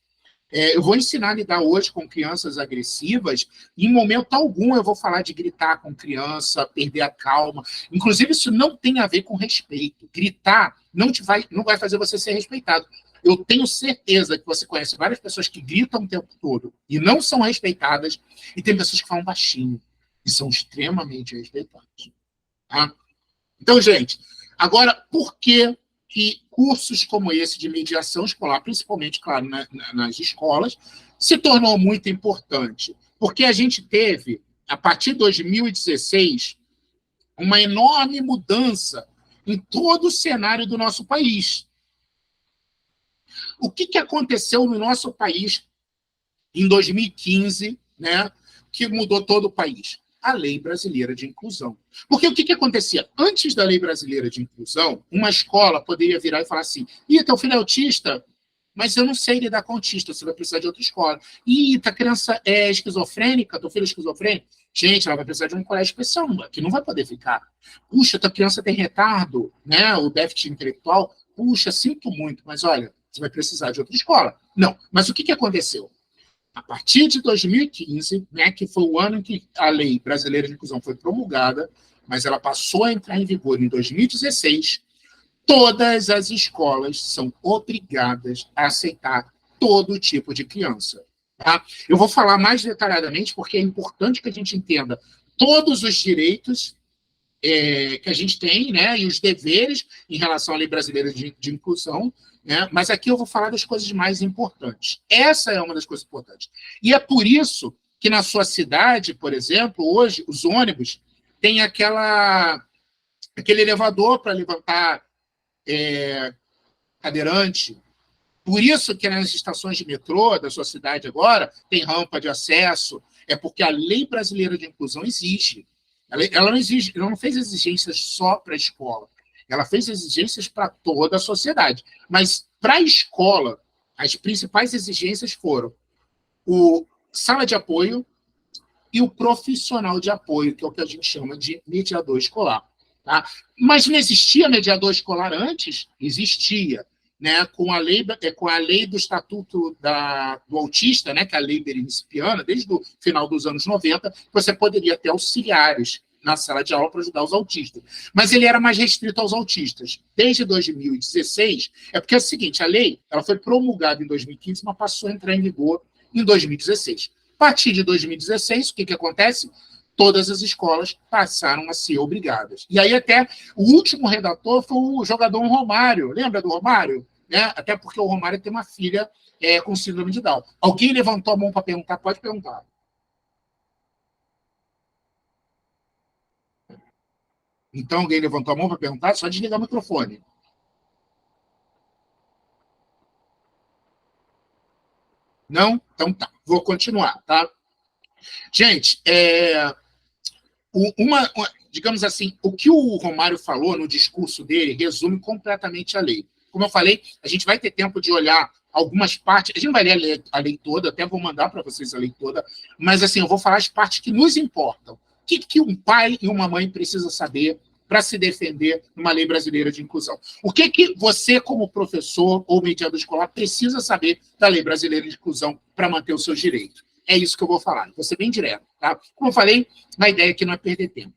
eu vou ensinar a lidar hoje com crianças agressivas, e em momento algum eu vou falar de gritar com criança, perder a calma. Inclusive, isso não tem a ver com respeito. Gritar não vai fazer você ser respeitado. Eu tenho certeza que você conhece várias pessoas que gritam o tempo todo e não são respeitadas, e tem pessoas que falam baixinho e são extremamente respeitadas. Tá? Então, gente, agora, por que cursos como esse de mediação escolar, principalmente, claro, nas escolas, se tornou muito importante? Porque a gente teve, a partir de 2016, uma enorme mudança em todo o cenário do nosso país. O que aconteceu no nosso país em 2015, né, que mudou todo o país? A Lei Brasileira de Inclusão. Porque o que acontecia? Antes da Lei Brasileira de Inclusão, uma escola poderia virar e falar assim, teu filho é autista, mas eu não sei lidar com autista, você vai precisar de outra escola. Tua criança é esquizofrênica, teu filho é esquizofrênico? Gente, ela vai precisar de um colégio especial, que não vai poder ficar. Puxa, tua criança tem retardo, né, o déficit intelectual. Puxa, sinto muito, mas olha, você vai precisar de outra escola. Não, mas o que aconteceu? A partir de 2015, né, que foi o ano em que a Lei Brasileira de Inclusão foi promulgada, mas ela passou a entrar em vigor em 2016, todas as escolas são obrigadas a aceitar todo tipo de criança. Tá? Eu vou falar mais detalhadamente porque é importante que a gente entenda todos os direitos que a gente tem, né, e os deveres em relação à Lei Brasileira de Inclusão, né, mas aqui eu vou falar das coisas mais importantes. Essa é uma das coisas importantes. E é por isso que na sua cidade, por exemplo, hoje, os ônibus têm aquele elevador para levantar cadeirante. Por isso que nas estações de metrô da sua cidade agora tem rampa de acesso, é porque a Lei Brasileira de Inclusão exige. Ela não exige, ela não fez exigências só para a escola, ela fez exigências para toda a sociedade. Mas para a escola, as principais exigências foram o sala de apoio e o profissional de apoio, que é o que a gente chama de mediador escolar. Tá? Mas não existia mediador escolar antes? Existia. Né, com a lei do Estatuto do Autista, né, que é a lei berenice-piana, desde o final dos anos 90, você poderia ter auxiliares na sala de aula para ajudar os autistas. Mas ele era mais restrito aos autistas. Desde 2016, é porque é o seguinte, a lei ela foi promulgada em 2015, mas passou a entrar em vigor em 2016. A partir de 2016, o que acontece? Todas as escolas passaram a ser obrigadas. E aí até o último redator foi o jogador Romário. Lembra do Romário? Né? Até porque o Romário tem uma filha com síndrome de Down. Alguém levantou a mão para perguntar? Pode perguntar. Então, alguém levantou a mão para perguntar? Só desligar o microfone. Não? Então tá. Vou continuar, tá? Gente, digamos assim, o que o Romário falou no discurso dele resume completamente a lei. Como eu falei, a gente vai ter tempo de olhar algumas partes, a gente não vai ler a lei toda, até vou mandar para vocês a lei toda, mas assim, eu vou falar as partes que nos importam. O que um pai e uma mãe precisam saber para se defender numa lei brasileira de inclusão? O que você, como professor ou mediador escolar, precisa saber da lei brasileira de inclusão para manter os seus direitos? É isso que eu vou falar. Vou ser bem direto. Tá? Como eu falei, a ideia aqui não é perder tempo.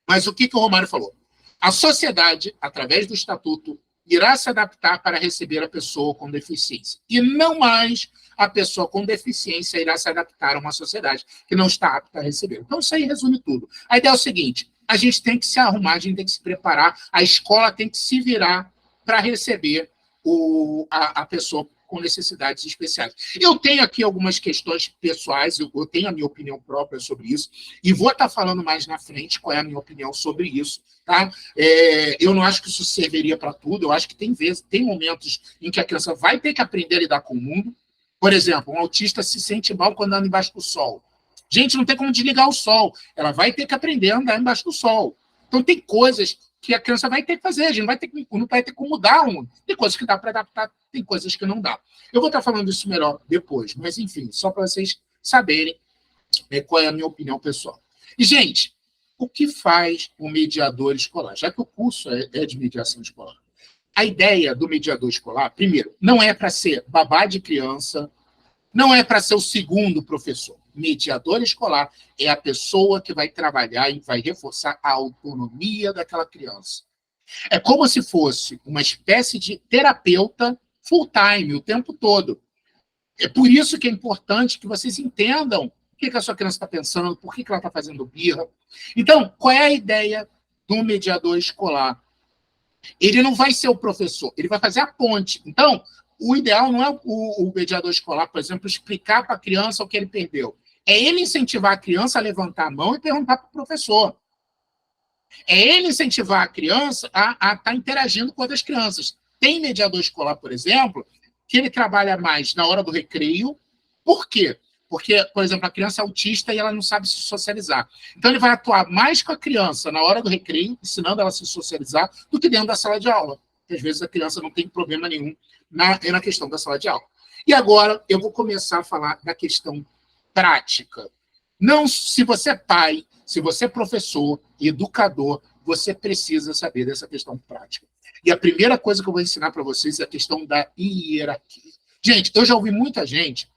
Mas o que o Romário falou? A sociedade, através do estatuto, irá se adaptar para receber a pessoa com deficiência. E não mais a pessoa com deficiência irá se adaptar a uma sociedade que não está apta a receber. Então, isso aí resume tudo. A ideia é o seguinte, a gente tem que se arrumar, a gente tem que se preparar, a escola tem que se virar para receber a pessoa com necessidades especiais. Eu tenho aqui algumas questões pessoais, eu tenho a minha opinião própria sobre isso, e vou estar falando mais na frente qual é a minha opinião sobre isso. Tá? Eu não acho que isso serviria para tudo, eu acho que tem momentos em que a criança vai ter que aprender a lidar com o mundo. Por exemplo, um autista se sente mal quando anda embaixo do sol. Gente, não tem como desligar o sol, ela vai ter que aprender a andar embaixo do sol. Então, tem coisas que a criança vai ter que fazer, a gente não vai ter como mudar um. Tem coisas que dá para adaptar, tem coisas que não dá. Eu vou estar falando isso melhor depois, mas, enfim, só para vocês saberem qual é a minha opinião pessoal. E, gente, o que faz o mediador escolar? Já que o curso é de mediação escolar. A ideia do mediador escolar, primeiro, não é para ser babá de criança, não é para ser o segundo professor. Mediador escolar é a pessoa que vai trabalhar e vai reforçar a autonomia daquela criança. É como se fosse uma espécie de terapeuta full-time, o tempo todo. É por isso que é importante que vocês entendam o que a sua criança está pensando, por que ela está fazendo birra. Então, qual é a ideia do mediador escolar? Ele não vai ser o professor, ele vai fazer a ponte. Então, o ideal não é o mediador escolar, por exemplo, explicar para a criança o que ele perdeu. É ele incentivar a criança a levantar a mão e perguntar para o professor. É ele incentivar a criança a estar interagindo com outras crianças. Tem mediador escolar, por exemplo, que ele trabalha mais na hora do recreio. Por quê? Porque, por exemplo, a criança é autista e ela não sabe se socializar. Então, ele vai atuar mais com a criança na hora do recreio, ensinando ela a se socializar, do que dentro da sala de aula. Porque, às vezes, a criança não tem problema nenhum na questão da sala de aula. E agora, eu vou começar a falar da questão prática. Não, se você é pai, se você é professor, educador, você precisa saber dessa questão prática. E a primeira coisa que eu vou ensinar para vocês é a questão da hierarquia. Gente, eu já ouvi muita gente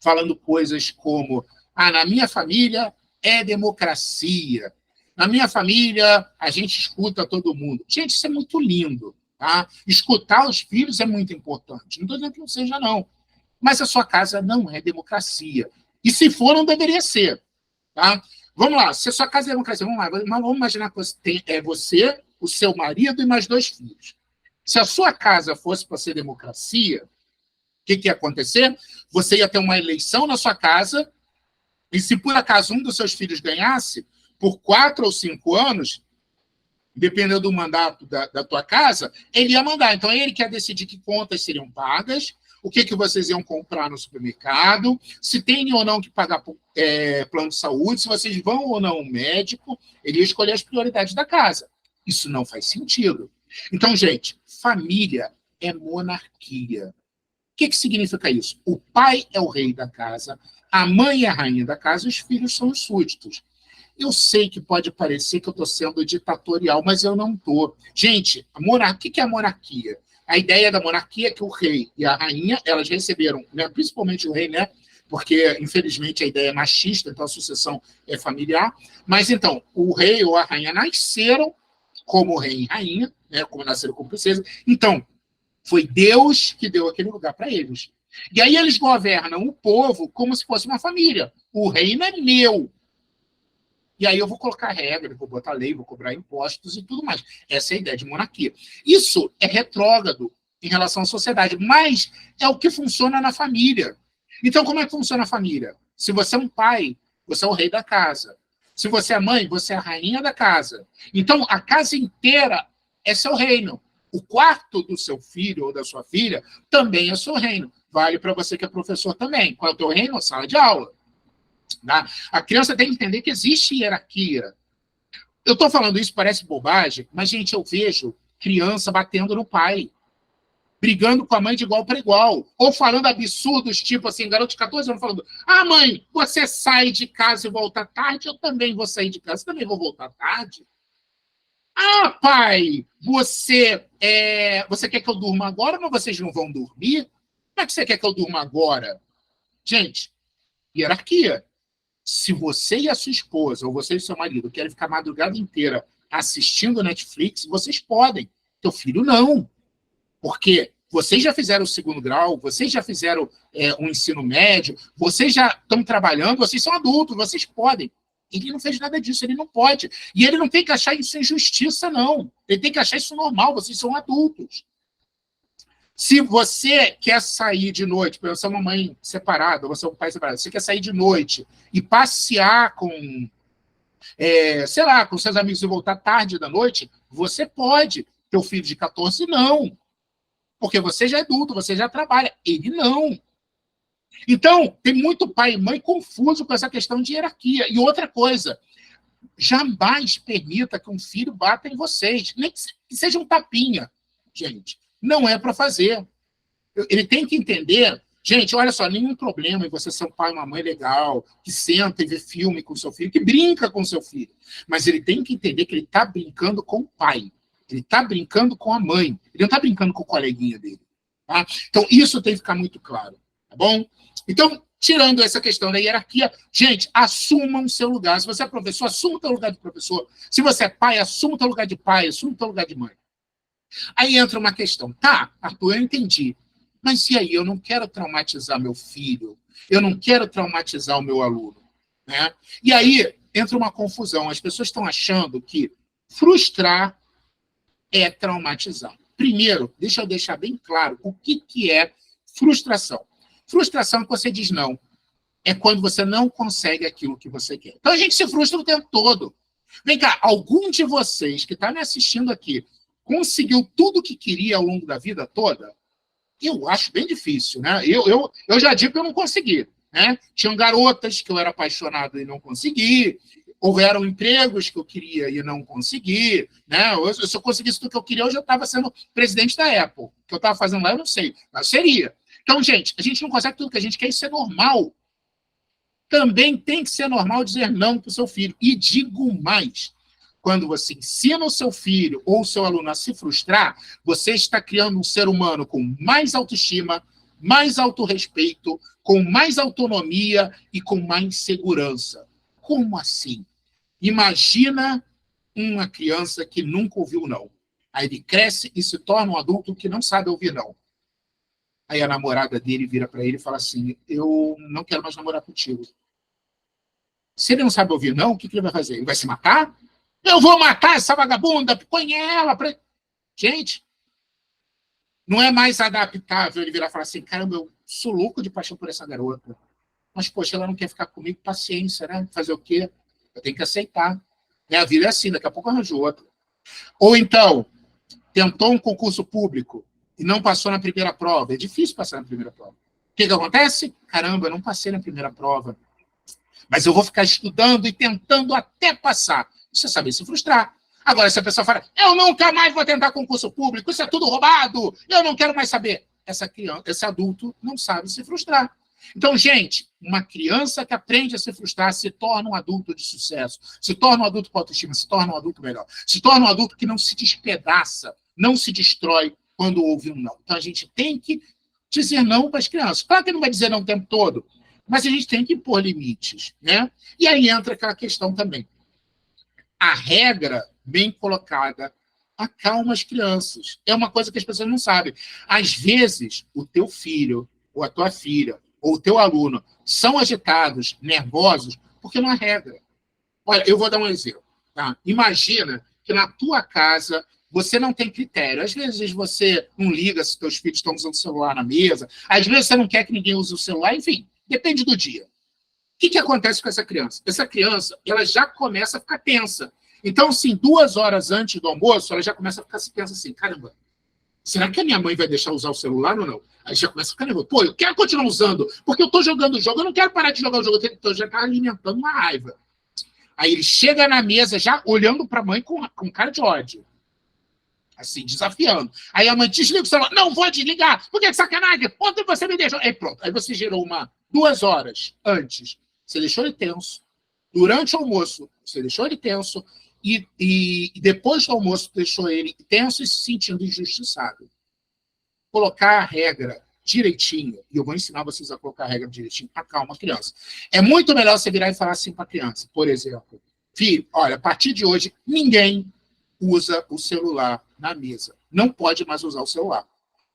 falando coisas como: na minha família é democracia, na minha família a gente escuta todo mundo. Gente, isso é muito lindo. Tá? Escutar os filhos é muito importante. Não estou dizendo que não seja, não. Mas a sua casa não é democracia. E se for, não deveria ser. Tá? Vamos lá, se a sua casa é democracia, vamos lá, vamos imaginar que você tem você, o seu marido e mais 2 filhos. Se a sua casa fosse para ser democracia, o que ia acontecer? Você ia ter uma eleição na sua casa, e se por acaso um dos seus filhos ganhasse, por 4 ou 5 anos, dependendo do mandato da tua casa, ele ia mandar. Então, ele que ia decidir que contas seriam pagas, o que vocês iam comprar no supermercado, se tem ou não que pagar plano de saúde, se vocês vão ou não ao médico, ele ia escolher as prioridades da casa. Isso não faz sentido. Então, gente, família é monarquia. O que significa isso? O pai é o rei da casa, a mãe é a rainha da casa e os filhos são os súditos. Eu sei que pode parecer que eu estou sendo ditatorial, mas eu não estou. Gente, o que é a monarquia? A ideia da monarquia é que o rei e a rainha, elas receberam, né, principalmente o rei, né, porque, infelizmente, a ideia é machista, então a sucessão é familiar. Mas, então, o rei ou a rainha nasceram como rei e rainha, né, como nasceram como princesa. Então, foi Deus que deu aquele lugar para eles. E aí eles governam o povo como se fosse uma família. O reino é meu. E aí eu vou colocar regra, vou botar lei, vou cobrar impostos e tudo mais. Essa é a ideia de monarquia. Isso é retrógrado em relação à sociedade, mas é o que funciona na família. Então, como é que funciona a família? Se você é um pai, você é o rei da casa. Se você é mãe, você é a rainha da casa. Então, a casa inteira é seu reino. O quarto do seu filho ou da sua filha também é seu reino. Vale para você que é professor também. Qual é o teu reino? A sala de aula. A criança tem que entender que existe hierarquia. Eu estou falando isso, parece bobagem, mas, gente, eu vejo criança batendo no pai, brigando com a mãe de igual para igual, ou falando absurdos, tipo assim, garoto de 14 anos falando: ah, mãe, você sai de casa e volta tarde, eu também vou sair de casa, também vou voltar tarde. Ah, pai, você quer que eu durma agora, mas vocês não vão dormir? Como é que você quer que eu durma agora? Gente, hierarquia. Se você e a sua esposa, ou você e seu marido, querem ficar a madrugada inteira assistindo Netflix, vocês podem. Teu filho não. Porque vocês já fizeram o 2º grau, vocês já fizeram um ensino médio, vocês já estão trabalhando, vocês são adultos, vocês podem. Ele não fez nada disso, ele não pode. E ele não tem que achar isso injustiça, não. Ele tem que achar isso normal, vocês são adultos. Se você quer sair de noite, você é uma mãe separada, você é um pai separado, você quer sair de noite e passear com, sei lá, com seus amigos e voltar tarde da noite, você pode. Teu filho de 14, não. Porque você já é adulto, você já trabalha. Ele não. Então, tem muito pai e mãe confuso com essa questão de hierarquia. E outra coisa, jamais permita que um filho bata em vocês. Nem que seja um tapinha, gente. Não é para fazer. Ele tem que entender, gente, olha só, nenhum problema em você ser um pai e uma mãe legal, que senta e vê filme com seu filho, que brinca com seu filho. Mas ele tem que entender que ele está brincando com o pai. Ele está brincando com a mãe. Ele não está brincando com o coleguinha dele. Tá? Então, isso tem que ficar muito claro. Tá bom? Então, tirando essa questão da hierarquia, gente, assumam o seu lugar. Se você é professor, assuma o seu lugar de professor. Se você é pai, assuma o seu lugar de pai, assuma o seu lugar de mãe. Aí entra uma questão. Tá, Arthur, eu entendi. Mas e aí? Eu não quero traumatizar meu filho. Eu não quero traumatizar o meu aluno. Né? E aí entra uma confusão. As pessoas estão achando que frustrar é traumatizar. Primeiro, deixa eu deixar bem claro o que é frustração. Frustração é que você diz não. É quando você não consegue aquilo que você quer. Então a gente se frustra o tempo todo. Vem cá, algum de vocês que está me assistindo aqui conseguiu tudo o que queria ao longo da vida toda? Eu acho bem difícil, né? Eu já digo que eu não consegui. Né? Tinham garotas que eu era apaixonado e não consegui. Houveram empregos que eu queria e não consegui. Né? Se eu conseguisse tudo que eu queria, eu já estava sendo presidente da Apple. O que eu estava fazendo lá, eu não sei. Mas seria. Então, gente, a gente não consegue tudo que a gente quer, isso é normal. Também tem que ser normal dizer não para o seu filho. E digo mais. Quando você ensina o seu filho ou o seu aluno a se frustrar, você está criando um ser humano com mais autoestima, mais autorrespeito, com mais autonomia e com mais segurança. Como assim? Imagina uma criança que nunca ouviu não. Aí ele cresce e se torna um adulto que não sabe ouvir não. Aí a namorada dele vira para ele e fala assim: eu não quero mais namorar contigo. Se ele não sabe ouvir não, o que ele vai fazer? Ele vai se matar? Eu vou matar essa vagabunda, põe ela pra... Gente, não é mais adaptável ele virar e falar assim, caramba, eu sou louco de paixão por essa garota. Mas, poxa, ela não quer ficar comigo, paciência, né? Fazer o quê? Eu tenho que aceitar. A vida é assim, daqui a pouco arranjo outra. Ou então, tentou um concurso público e não passou na primeira prova. É difícil passar na primeira prova. O que acontece? Caramba, eu não passei na primeira prova. Mas eu vou ficar estudando e tentando até passar. Você sabe se frustrar. Agora, se a pessoa fala, eu nunca mais vou tentar concurso público, isso é tudo roubado, eu não quero mais saber. Essa criança, esse adulto não sabe se frustrar. Então, gente, uma criança que aprende a se frustrar se torna um adulto de sucesso, se torna um adulto com autoestima, se torna um adulto melhor, se torna um adulto que não se despedaça, não se destrói quando ouve um não. Então, a gente tem que dizer não para as crianças. Claro que não vai dizer não o tempo todo, mas a gente tem que impor limites, né? E aí entra aquela questão também. A regra bem colocada acalma as crianças. É uma coisa que as pessoas não sabem. Às vezes, o teu filho, ou a tua filha, ou o teu aluno são agitados, nervosos, porque não há regra. Olha, eu vou dar um exemplo. Tá? Imagina que na tua casa você não tem critério. Às vezes você não liga se teus filhos estão usando o celular na mesa, às vezes você não quer que ninguém use o celular, enfim, depende do dia. O que acontece com essa criança? Essa criança, ela já começa a ficar tensa. Então, assim, 2 horas antes do almoço, ela já começa a ficar se pensa assim, caramba, será que a minha mãe vai deixar usar o celular ou não? Aí já começa a ficar nervoso. Pô, eu quero continuar usando, porque eu estou jogando o jogo, eu não quero parar de jogar o jogo, então já está alimentando uma raiva. Aí ele chega na mesa já olhando para a mãe com cara de ódio. Assim, desafiando. Aí a mãe desliga o celular. Não vou desligar, porque é sacanagem. Ontem você me deixou. Aí pronto. Aí você gerou 2 horas antes. Você deixou ele tenso. Durante o almoço, você deixou ele tenso. E depois do almoço, deixou ele tenso e se sentindo injustiçado. Colocar a regra direitinho, e eu vou ensinar vocês a colocar a regra direitinho, acalma a criança. É muito melhor você virar e falar assim para a criança, por exemplo, filho, olha, a partir de hoje, ninguém usa o celular na mesa. Não pode mais usar o celular.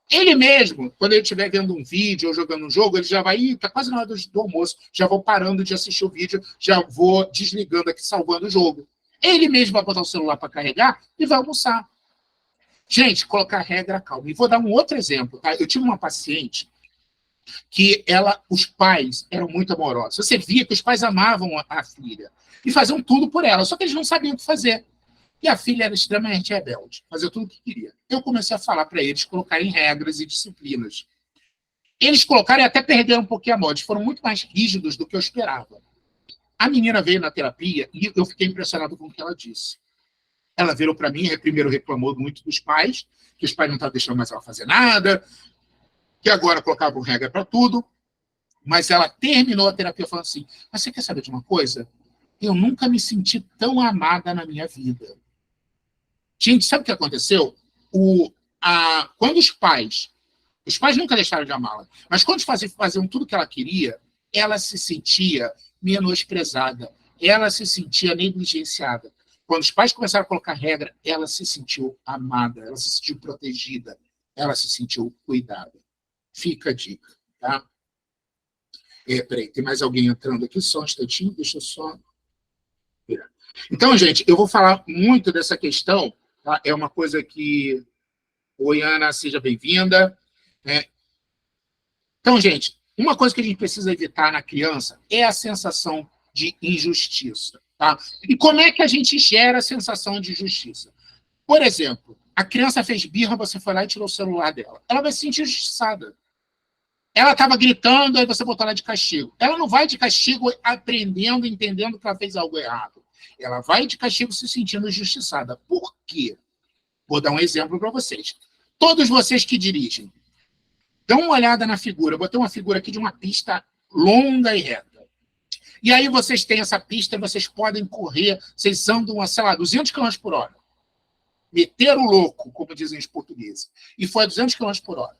Ele mesmo, quando ele estiver vendo um vídeo ou jogando um jogo, ele já vai, está quase na hora do almoço, já vou parando de assistir o vídeo, já vou desligando aqui, salvando o jogo. Ele mesmo vai botar o celular para carregar e vai almoçar. Gente, colocar regra calma. E vou dar um outro exemplo. Tá? Eu tive uma paciente que os pais eram muito amorosos. Você via que os pais amavam a filha e faziam tudo por ela, só que eles não sabiam o que fazer. E a filha era extremamente rebelde, fazia tudo o que queria. Eu comecei a falar para eles colocarem regras e disciplinas. Eles colocaram e até perderam um pouquinho a mão. Eles foram muito mais rígidos do que eu esperava. A menina veio na terapia e eu fiquei impressionado com o que ela disse. Ela virou para mim, primeiro reclamou muito dos pais, que os pais não estavam deixando mais ela fazer nada, que agora colocavam regra para tudo. Mas ela terminou a terapia falando assim, mas você quer saber de uma coisa? Eu nunca me senti tão amada na minha vida. Gente, sabe o que aconteceu? Quando os pais nunca deixaram de amá-la, mas quando faziam tudo que ela queria, ela se sentia menosprezada, ela se sentia negligenciada. Quando os pais começaram a colocar regra, ela se sentiu amada, ela se sentiu protegida, ela se sentiu cuidada. Fica a dica, tá? Peraí, tem mais alguém entrando aqui? Só um instantinho, deixa eu só... Então, gente, eu vou falar muito dessa questão, tá? É uma coisa que... Oi, Ana, seja bem-vinda. Então, gente, uma coisa que a gente precisa evitar na criança é a sensação de injustiça. Tá? E como é que a gente gera a sensação de injustiça? Por exemplo, a criança fez birra, você foi lá e tirou o celular dela. Ela vai se sentir injustiçada. Ela estava gritando, aí você botou ela de castigo. Ela não vai de castigo aprendendo, entendendo que ela fez algo errado. Ela vai de castigo se sentindo injustiçada. Por quê? Vou dar um exemplo para vocês. Todos vocês que dirigem, dão uma olhada na figura. Eu botei uma figura aqui de uma pista longa e reta. E aí vocês têm essa pista e vocês podem correr, vocês andam, sei lá, 200 km por hora. Meteram o louco, como dizem os portugueses. E foi a 200 km por hora.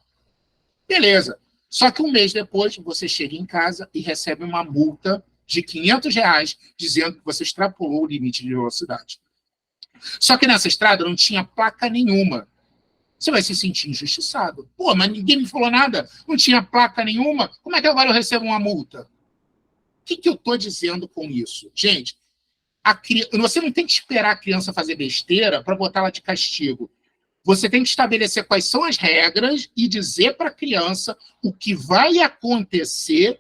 Beleza. Só que um mês depois, você chega em casa e recebe uma multa de R$ 500 dizendo que você extrapolou o limite de velocidade. Só que nessa estrada não tinha placa nenhuma. Você vai se sentir injustiçado. Pô, mas ninguém me falou nada. Não tinha placa nenhuma. Como é que agora eu recebo uma multa? que eu estou dizendo com isso? Gente, você não tem que esperar a criança fazer besteira para botar ela de castigo. Você tem que estabelecer quais são as regras e dizer para a criança o que vai acontecer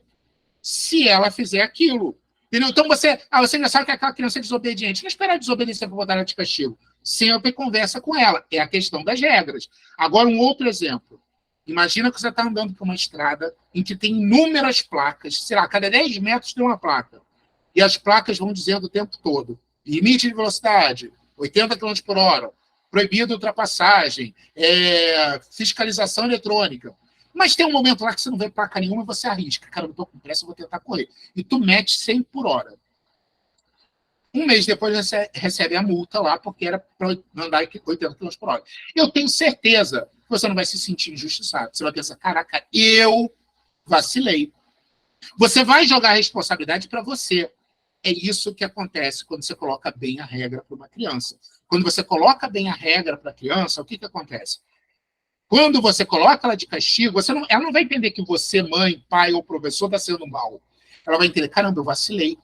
se ela fizer aquilo. Entendeu? Então você já sabe que aquela criança é desobediente. Não esperar desobedecer para botar ela de castigo. Sempre conversa com ela. É a questão das regras. Agora, um outro exemplo. Imagina que você está andando por uma estrada em que tem inúmeras placas. Sei lá, cada 10 metros tem uma placa. E as placas vão dizendo o tempo todo: limite de velocidade, 80 km por hora, proibido ultrapassagem, fiscalização eletrônica. Mas tem um momento lá que você não vê placa nenhuma e você arrisca. Cara, eu não estou com pressa, eu vou tentar correr. E tu mete 100 por hora. Um mês depois você recebe a multa lá, porque era para andar 80 km por hora. Eu tenho certeza que você não vai se sentir injustiçado. Você vai pensar: caraca, eu vacilei. Você vai jogar a responsabilidade para você. É isso que acontece quando você coloca bem a regra para uma criança. Quando você coloca bem a regra para a criança, o que acontece? Quando você coloca ela de castigo, ela não vai entender que você, mãe, pai ou professor, está sendo mal. Ela vai entender: caramba, eu vacilei.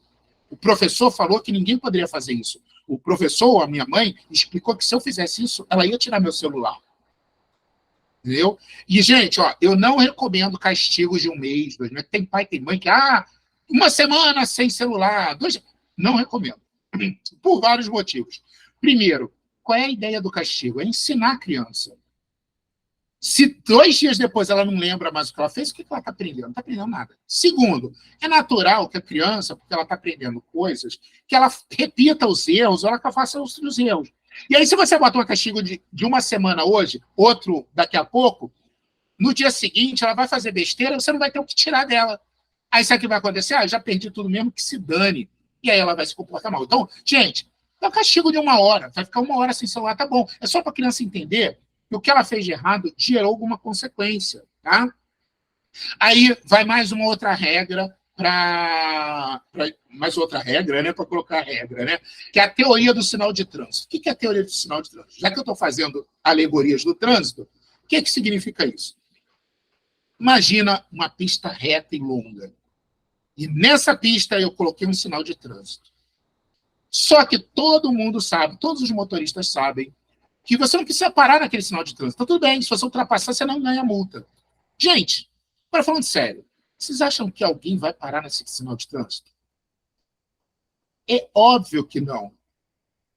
O professor falou que ninguém poderia fazer isso. O professor, a minha mãe, explicou que se eu fizesse isso, ela ia tirar meu celular. Entendeu? E, gente, eu não recomendo castigos de um mês, 2 meses. Tem pai, tem mãe que, uma semana sem celular, não recomendo. Por vários motivos. Primeiro, qual é a ideia do castigo? É ensinar a criança. Se 2 dias depois ela não lembra mais o que ela fez, o que ela está aprendendo? Não está aprendendo nada. Segundo, é natural que a criança, porque ela está aprendendo coisas, que ela repita os erros ou ela faça os erros. E aí, se você bota um castigo de uma semana hoje, outro daqui a pouco, no dia seguinte ela vai fazer besteira, você não vai ter o que tirar dela. Aí sabe o que vai acontecer? Eu já perdi tudo mesmo, que se dane. E aí ela vai se comportar mal. Então, gente, é um castigo de 1 hora. Vai ficar 1 hora sem celular, tá bom. É só para a criança entender que o que ela fez de errado gerou alguma consequência, tá? Aí vai mais uma outra regra mais outra regra, né? Para colocar a regra, né? Que é a teoria do sinal de trânsito. O que é a teoria do sinal de trânsito? Já que eu estou fazendo alegorias do trânsito, o que significa isso? Imagina uma pista reta e longa. E nessa pista eu coloquei um sinal de trânsito. Só que todo mundo sabe, todos os motoristas sabem, que você não precisa parar naquele sinal de trânsito. Tá tudo bem, se você ultrapassar, você não ganha multa. Gente, agora falando sério, vocês acham que alguém vai parar nesse sinal de trânsito? É óbvio que não.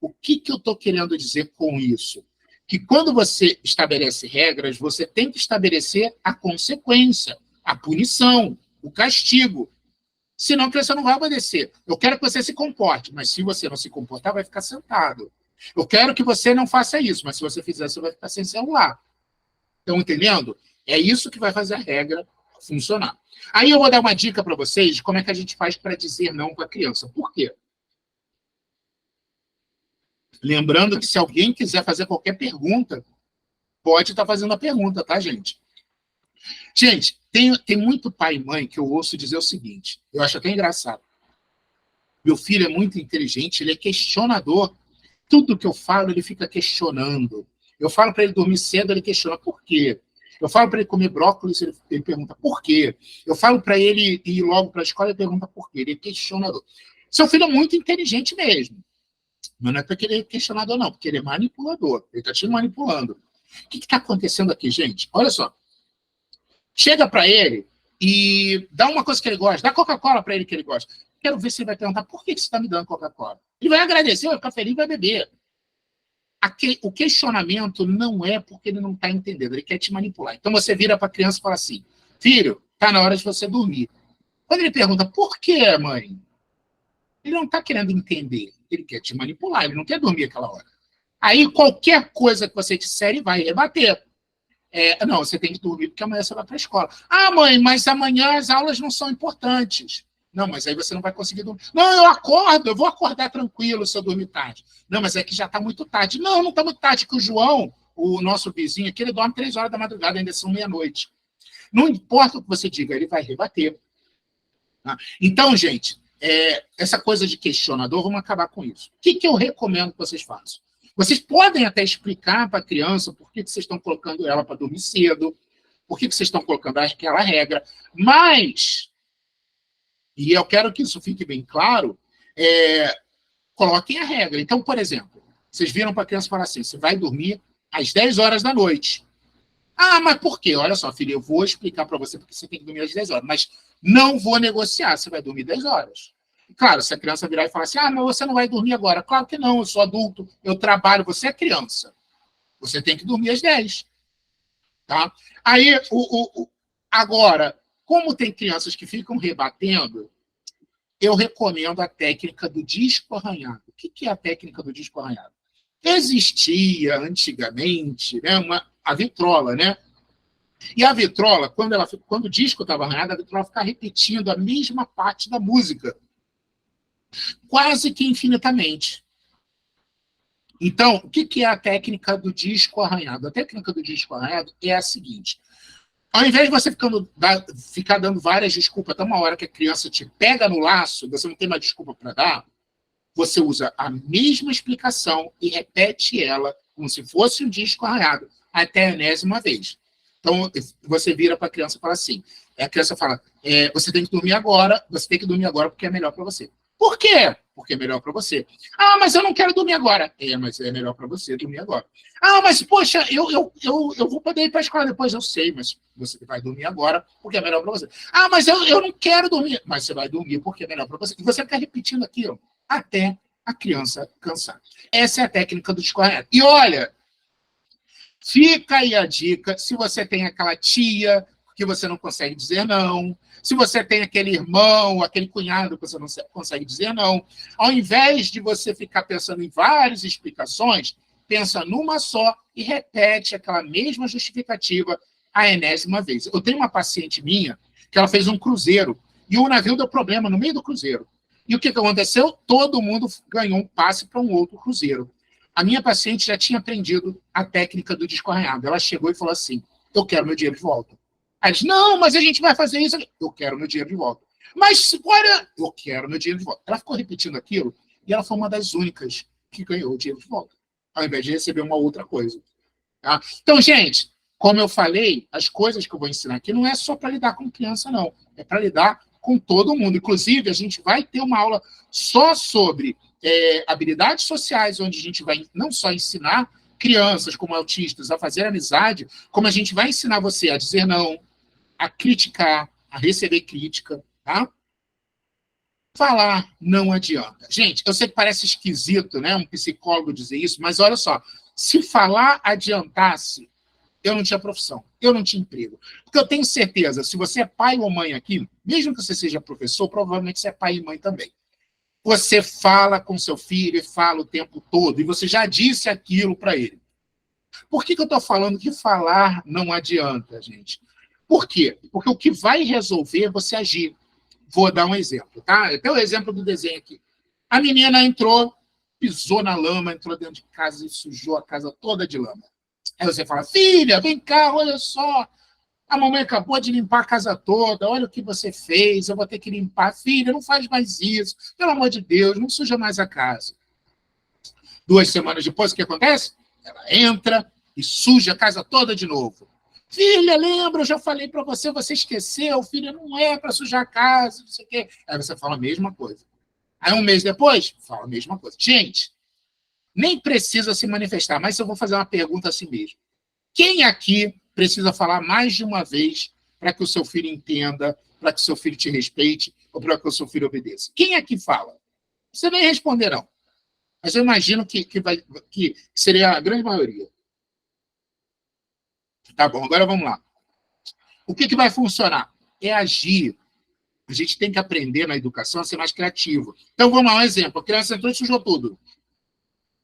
O que eu estou querendo dizer com isso? Que quando você estabelece regras, você tem que estabelecer a consequência, a punição, o castigo. Senão a criança não vai obedecer. Eu quero que você se comporte, mas se você não se comportar, vai ficar sentado. Eu quero que você não faça isso, mas se você fizer, você vai ficar sem celular. Estão entendendo? É isso que vai fazer a regra funcionar. Aí eu vou dar uma dica para vocês de como é que a gente faz para dizer não para a criança. Por quê? Lembrando que se alguém quiser fazer qualquer pergunta, pode estar fazendo a pergunta, tá, gente? Gente, tem muito pai e mãe que eu ouço dizer o seguinte, eu acho até engraçado. Meu filho é muito inteligente, ele é questionador. Tudo que eu falo, ele fica questionando. Eu falo para ele dormir cedo, ele questiona por quê. Eu falo para ele comer brócolis, ele pergunta por quê. Eu falo para ele ir logo para a escola, ele pergunta por quê. Ele é questionador. Seu filho é muito inteligente mesmo. Mas não é porque ele é questionador, não, porque ele é manipulador. Ele está te manipulando. O que está acontecendo aqui, gente? Olha só. Chega para ele e dá uma coisa que ele gosta. Dá Coca-Cola para ele que ele gosta. Quero ver se ele vai perguntar por que você está me dando Coca-Cola. Ele vai agradecer, vai ficar feliz e vai beber. O questionamento não é porque ele não está entendendo, ele quer te manipular. Então você vira para a criança e fala assim: filho, está na hora de você dormir. Quando ele pergunta por que, mãe? Ele não está querendo entender, ele quer te manipular, ele não quer dormir aquela hora. Aí qualquer coisa que você disser, ele vai rebater. Não, você tem que dormir porque amanhã você vai para a escola. Ah, mãe, mas amanhã as aulas não são importantes. Não, mas aí você não vai conseguir dormir. Não, eu vou acordar tranquilo se eu dormir tarde. Não, mas é que já está muito tarde. Não, não está muito tarde, que o João, o nosso vizinho aqui, ele dorme 3 horas da madrugada, ainda são meia-noite. Não importa o que você diga, ele vai rebater. Tá? Então, gente, essa coisa de questionador, vamos acabar com isso. O que eu recomendo que vocês façam? Vocês podem até explicar para a criança por que vocês estão colocando ela para dormir cedo, por que vocês estão colocando aquela regra, mas e eu quero que isso fique bem claro, coloquem a regra. Então, por exemplo, vocês viram para a criança falar assim, você vai dormir às 10 horas da noite. Ah, mas por quê? Olha só, filho, eu vou explicar para você porque você tem que dormir às 10 horas, mas não vou negociar, você vai dormir 10 horas. Claro, se a criança virar e falar assim, mas você não vai dormir agora. Claro que não, eu sou adulto, eu trabalho, você é criança. Você tem que dormir às 10. Tá? Aí, agora, como tem crianças que ficam rebatendo, eu recomendo a técnica do disco arranhado. O que é a técnica do disco arranhado? Existia antigamente, né, a vitrola, né? E a vitrola, quando o disco estava arranhado, a vitrola ficava repetindo a mesma parte da música, quase que infinitamente. Então, o que é a técnica do disco arranhado? A técnica do disco arranhado é a seguinte: ao invés de você ficar dando várias desculpas até uma hora que a criança te pega no laço, você não tem mais desculpa para dar, você usa a mesma explicação e repete ela como se fosse um disco arranhado até a enésima vez. Então, você vira para a criança e fala assim, a criança fala, você tem que dormir agora porque é melhor para você. Por quê? Porque é melhor para você. Ah, mas eu não quero dormir agora. Mas é melhor para você dormir agora. Ah, mas, poxa, eu vou poder ir para a escola depois. Eu sei, mas você vai dormir agora porque é melhor para você. Ah, mas eu não quero dormir. Mas você vai dormir porque é melhor para você. E você fica repetindo aquilo até a criança cansar. Essa é a técnica do discorrendo. E olha, fica aí a dica, se você tem aquela tia que você não consegue dizer não, se você tem aquele irmão, aquele cunhado que você não consegue dizer não, ao invés de você ficar pensando em várias explicações, pensa numa só e repete aquela mesma justificativa a enésima vez. Eu tenho uma paciente minha que ela fez um cruzeiro e o navio deu problema no meio do cruzeiro. E o que aconteceu? Todo mundo ganhou um passe para um outro cruzeiro. A minha paciente já tinha aprendido a técnica do disco arranhado. Ela chegou e falou assim, eu quero meu dinheiro de volta. Aí disse, não, mas a gente vai fazer isso. Eu quero meu dinheiro de volta. Mas agora, eu quero meu dinheiro de volta. Ela ficou repetindo aquilo e ela foi uma das únicas que ganhou o dinheiro de volta, ao invés de receber uma outra coisa. Tá? Então, gente, como eu falei, as coisas que eu vou ensinar aqui não é só para lidar com criança, não. É para lidar com todo mundo. Inclusive, a gente vai ter uma aula só sobre habilidades sociais, onde a gente vai não só ensinar crianças como autistas a fazer amizade, como a gente vai ensinar você a dizer não, a criticar, a receber crítica, tá? Falar não adianta. Gente, eu sei que parece esquisito, né, um psicólogo dizer isso, mas olha só, se falar adiantasse, eu não tinha profissão, eu não tinha emprego. Porque eu tenho certeza, se você é pai ou mãe aqui, mesmo que você seja professor, provavelmente você é pai e mãe também. Você fala com seu filho e fala o tempo todo, e você já disse aquilo para ele. Por que eu estou falando que falar não adianta, gente? Por quê? Porque o que vai resolver é você agir. Vou dar um exemplo, tá? Até o exemplo do desenho aqui. A menina entrou, pisou na lama, entrou dentro de casa e sujou a casa toda de lama. Aí você fala, filha, vem cá, olha só, a mamãe acabou de limpar a casa toda, olha o que você fez, eu vou ter que limpar. Filha, não faz mais isso, pelo amor de Deus, não suja mais a casa. 2 semanas depois, o que acontece? Ela entra e suja a casa toda de novo. Filha, lembra, eu já falei para você, você esqueceu, filha, não é para sujar a casa, não sei o quê. Aí você fala a mesma coisa. Aí 1 mês depois, fala a mesma coisa. Gente, nem precisa se manifestar, mas eu vou fazer uma pergunta assim mesmo. Quem aqui precisa falar mais de uma vez para que o seu filho entenda, para que o seu filho te respeite ou para que o seu filho obedeça? Quem aqui fala? Você nem responder, não. Mas eu imagino que seria a grande maioria. Tá bom, agora vamos lá. O que vai funcionar? É agir. A gente tem que aprender na educação a ser mais criativo. Então, vamos lá, um exemplo. A criança entrou e sujou tudo.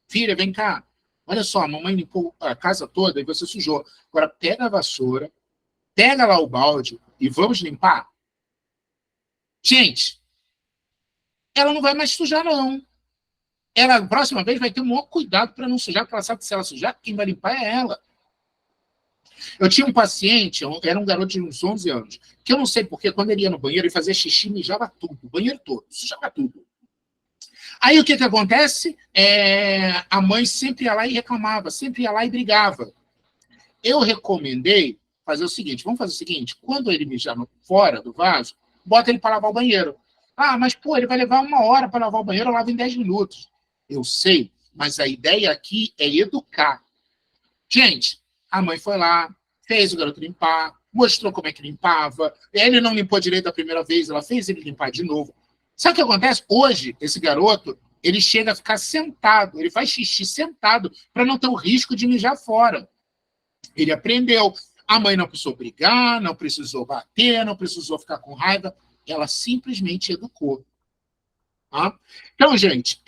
Filha, vem cá. Olha só, a mamãe limpou a casa toda e você sujou. Agora, pega a vassoura, pega lá o balde e vamos limpar? Gente, ela não vai mais sujar, não. Ela, a próxima vez, vai ter um maior cuidado para não sujar, porque ela sabe que se ela sujar, quem vai limpar é ela. Eu tinha um paciente, era um garoto de uns 11 anos, que eu não sei porque, quando ele ia no banheiro, ele fazia xixi, mijava tudo, o banheiro todo, sujava tudo. Aí o que acontece? A mãe sempre ia lá e reclamava, sempre ia lá e brigava. Eu recomendei fazer o seguinte, vamos fazer o seguinte, quando ele mijar fora do vaso, bota ele para lavar o banheiro. Ah, mas, pô, ele vai levar 1 hora para lavar o banheiro, eu lavo em 10 minutos. Eu sei, mas a ideia aqui é educar. Gente, a mãe foi lá, fez o garoto limpar, mostrou como é que limpava. Ele não limpou direito a primeira vez, ela fez ele limpar de novo. Sabe o que acontece? Hoje, esse garoto, ele chega a ficar sentado, ele faz xixi sentado para não ter o risco de mijar fora. Ele aprendeu. A mãe não precisou brigar, não precisou bater, não precisou ficar com raiva. Ela simplesmente educou. Tá? Então, gente,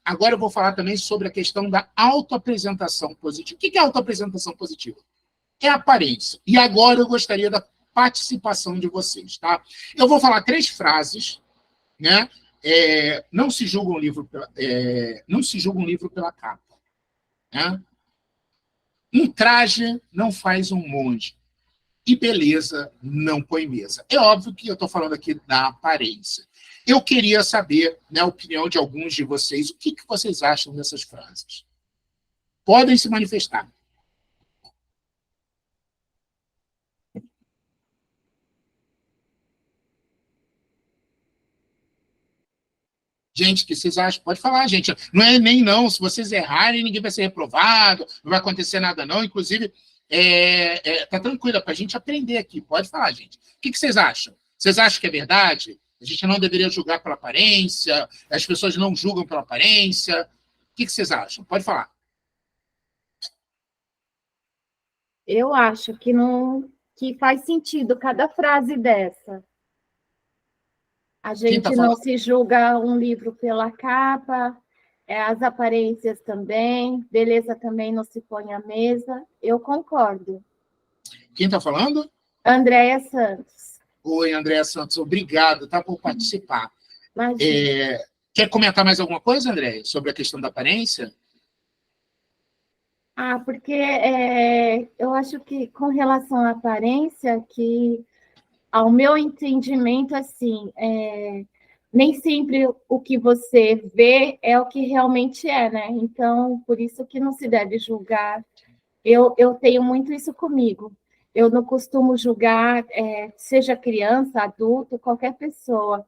agora eu vou falar também sobre a questão da autoapresentação positiva. O que é autoapresentação positiva? É aparência. E agora eu gostaria da participação de vocês. Tá? Eu vou falar 3 frases, né? Não se julga um livro pela capa. Né? Um traje não faz um monge. E beleza não põe mesa. É óbvio que eu estou falando aqui da aparência. Eu queria saber, né, a opinião de alguns de vocês, o que vocês acham dessas frases. Podem se manifestar. Gente, o que vocês acham? Pode falar, gente. Não é nem não. Se vocês errarem, ninguém vai ser reprovado, não vai acontecer nada, não. Inclusive, tá tranquilo, para a gente aprender aqui. Pode falar, gente. O que vocês acham? Vocês acham que é verdade? A gente não deveria julgar pela aparência? As pessoas não julgam pela aparência? O que vocês acham? Pode falar. Eu acho que não, que faz sentido cada frase dessa. A gente não se julga um livro pela capa, as aparências também, beleza também não se põe à mesa. Eu concordo. Quem está falando? Andréia Santos. Oi, Andréia Santos, obrigado, tá, por participar. Quer comentar mais alguma coisa, Andréia, sobre a questão da aparência? Porque eu acho que, com relação à aparência, que, ao meu entendimento, assim, nem sempre o que você vê é o que realmente é, né? Então, por isso que não se deve julgar. Eu tenho muito isso comigo. Eu não costumo julgar, seja criança, adulto, qualquer pessoa,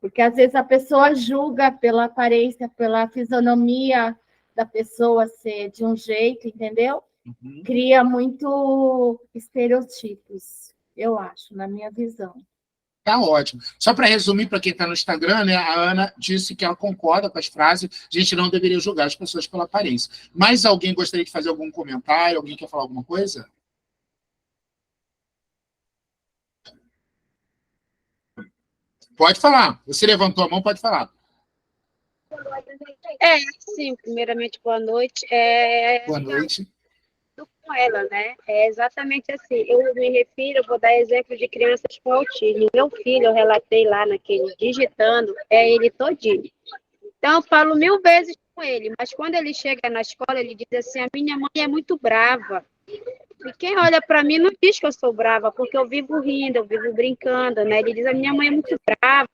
porque às vezes a pessoa julga pela aparência, pela fisionomia da pessoa ser de um jeito, entendeu? Uhum. Cria muito estereotipos, eu acho, na minha visão. Tá ótimo. Só para resumir para quem está no Instagram, né, a Ana disse que ela concorda com as frases, a gente não deveria julgar as pessoas pela aparência. Mas alguém gostaria de fazer algum comentário? Alguém quer falar alguma coisa? Pode falar. Você levantou a mão, pode falar. Sim, primeiramente, boa noite. Boa noite. Com ela, né? É exatamente assim. Eu me refiro, eu vou dar exemplo de crianças com autismo. Meu filho, eu relatei lá naquele digitando, é ele todinho. Então, eu falo 1000 vezes com ele, mas quando ele chega na escola, ele diz assim: a minha mãe é muito brava. E quem olha para mim não diz que eu sou brava, porque eu vivo rindo, eu vivo brincando, né? Ele diz: a minha mãe é muito brava.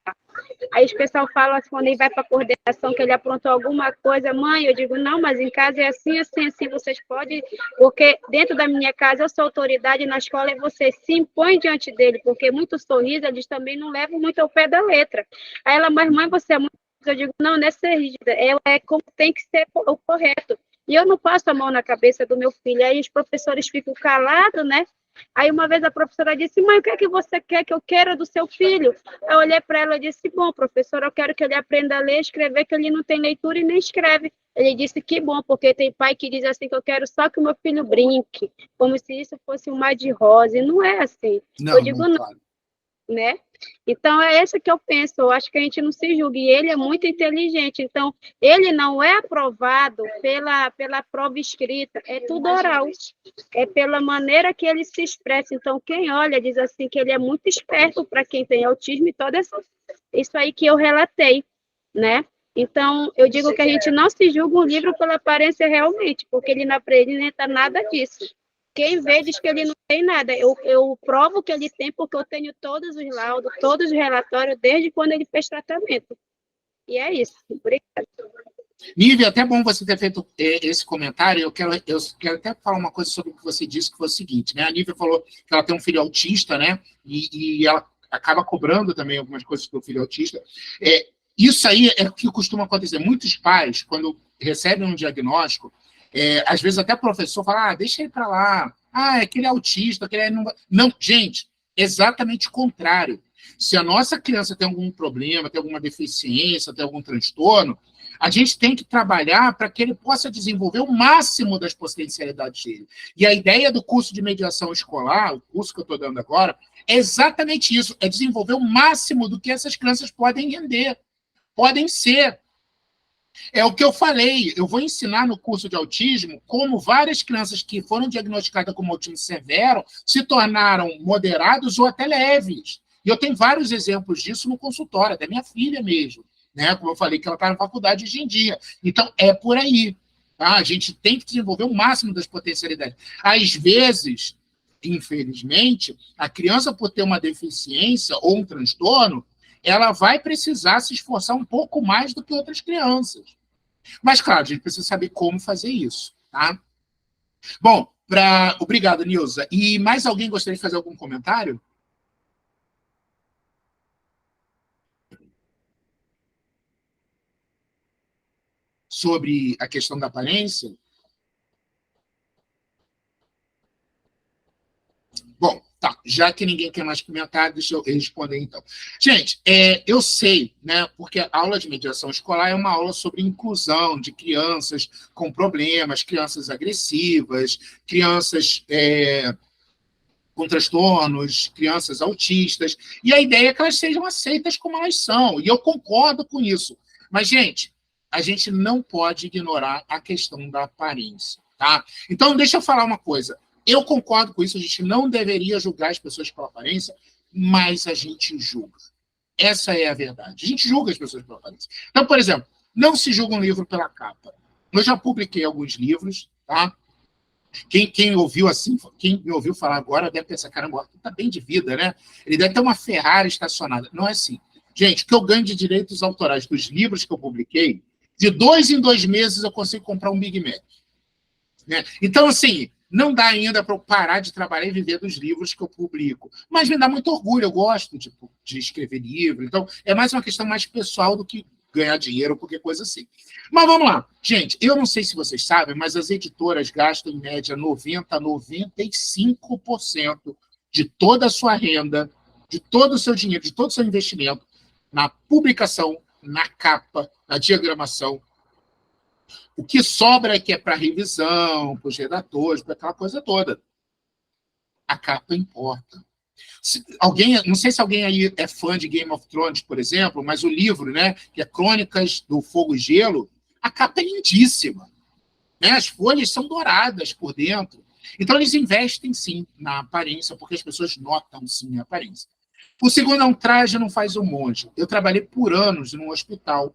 Aí o pessoal fala assim, quando ele vai para a coordenação, que ele aprontou alguma coisa: mãe, eu digo: não, mas em casa é assim, assim, assim, vocês podem, porque dentro da minha casa eu sou autoridade, na escola é você, se impõe diante dele, porque muito sorriso, eles também não levam muito ao pé da letra. Aí ela: mas mãe, você é muito... Eu digo: não, não é ser rígida, é como tem que ser o correto. E eu não passo a mão na cabeça do meu filho. Aí os professores ficam calados, né? Aí uma vez a professora disse: mãe, o que é que você quer que eu queira do seu filho? Eu olhei para ela e disse: bom, professora, eu quero que ele aprenda a ler e escrever, que ele não tem leitura e nem escreve. Ele disse: que bom, porque tem pai que diz assim, que eu quero só que o meu filho brinque, como se isso fosse um mar de rosa, e não é assim. Não, eu digo: não, claro. Né? Então, é isso que eu penso. Eu acho que a gente não se julga. E ele é muito inteligente. Então, ele não é aprovado pela prova escrita. É tudo oral. É pela maneira que ele se expressa. Então, quem olha diz assim que ele é muito esperto para quem tem autismo e todo isso aí que eu relatei, né? Então, eu digo que a gente não se julga um livro pela aparência realmente, porque ele não apresenta nada disso. Quem vê diz que ele não tem nada. Eu provo que ele tem, porque eu tenho todos os laudos, todos os relatórios, desde quando ele fez tratamento. E é isso. Obrigada. Nívia, até bom você ter feito esse comentário. Eu quero até falar uma coisa sobre o que você disse, que foi o seguinte, né? A Nívia falou que ela tem um filho autista, né? E acaba cobrando também algumas coisas do filho autista. Isso aí é o que costuma acontecer. Muitos pais, quando recebem um diagnóstico, às vezes até o professor fala, deixa ele para lá, aquele é autista, aquele não... Não, gente, exatamente o contrário. Se a nossa criança tem algum problema, tem alguma deficiência, tem algum transtorno, a gente tem que trabalhar para que ele possa desenvolver o máximo das potencialidades dele. E a ideia do curso de mediação escolar, o curso que eu estou dando agora, é exatamente isso, é desenvolver o máximo do que essas crianças podem render, podem ser. É o que eu falei, eu vou ensinar no curso de autismo como várias crianças que foram diagnosticadas como autismo severo se tornaram moderados ou até leves. E eu tenho vários exemplos disso no consultório, até minha filha mesmo, né? Como eu falei, que ela está na faculdade hoje em dia. Então, é por aí. Tá? A gente tem que desenvolver o máximo das potencialidades. Às vezes, infelizmente, a criança, por ter uma deficiência ou um transtorno, ela vai precisar se esforçar um pouco mais do que outras crianças. Mas, claro, a gente precisa saber como fazer isso. Tá? Bom, obrigado, Nilza. E mais alguém gostaria de fazer algum comentário? Sobre a questão da aparência? Bom, tá. Já que ninguém quer mais comentar, deixa eu responder então. Gente, eu sei, né? Porque a aula de mediação escolar é uma aula sobre inclusão de crianças com problemas, crianças agressivas, crianças com transtornos, crianças autistas. E a ideia é que elas sejam aceitas como elas são. E eu concordo com isso. Mas, gente, a gente não pode ignorar a questão da aparência, tá? Então, deixa eu falar uma coisa. Eu concordo com isso, a gente não deveria julgar as pessoas pela aparência, mas a gente julga. Essa é a verdade. A gente julga as pessoas pela aparência. Então, por exemplo, não se julga um livro pela capa. Eu já publiquei alguns livros, tá? Quem ouviu assim, quem me ouviu falar agora deve pensar, caramba, o Arthur tá bem de vida, né? Ele deve ter uma Ferrari estacionada. Não é assim. Gente, o que eu ganho de direitos autorais dos livros que eu publiquei, de 2 em 2 meses eu consigo comprar um Big Mac. Né? Então, assim, não dá ainda para eu parar de trabalhar e viver dos livros que eu publico. Mas me dá muito orgulho, eu gosto de escrever livro. Então, é mais uma questão mais pessoal do que ganhar dinheiro ou qualquer coisa assim. Mas vamos lá. Gente, eu não sei se vocês sabem, mas as editoras gastam, em média, 90% a 95% de toda a sua renda, de todo o seu dinheiro, de todo o seu investimento na publicação, na capa, na diagramação. O que sobra é que é para revisão, para os redatores, para aquela coisa toda. A capa importa. Não sei se alguém aí é fã de Game of Thrones, por exemplo, mas o livro, né, que é Crônicas do Fogo e Gelo, a capa é lindíssima. Né? As folhas são douradas por dentro. Então, eles investem, sim, na aparência, porque as pessoas notam, sim, a aparência. O segundo é um traje não faz um monge. Eu trabalhei por anos num hospital.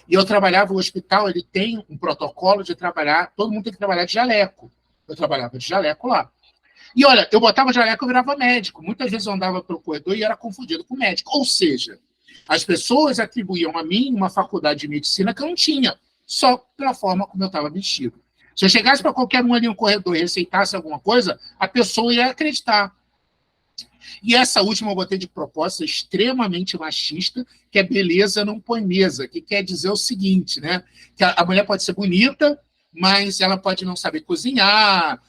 E eu trabalhava, o hospital, ele tem um protocolo de trabalhar, todo mundo tem que trabalhar de jaleco. Eu trabalhava de jaleco lá. E olha, eu botava jaleco e virava médico. Muitas vezes eu andava pelo corredor e era confundido com médico. Ou seja, as pessoas atribuíam a mim uma faculdade de medicina que eu não tinha, só pela forma como eu estava vestido. Se eu chegasse para qualquer um ali no corredor e receitasse alguma coisa, a pessoa ia acreditar. E essa última eu botei de proposta extremamente machista, que é beleza não põe mesa, que quer dizer o seguinte, né? Que a mulher pode ser bonita, mas ela pode não saber cozinhar,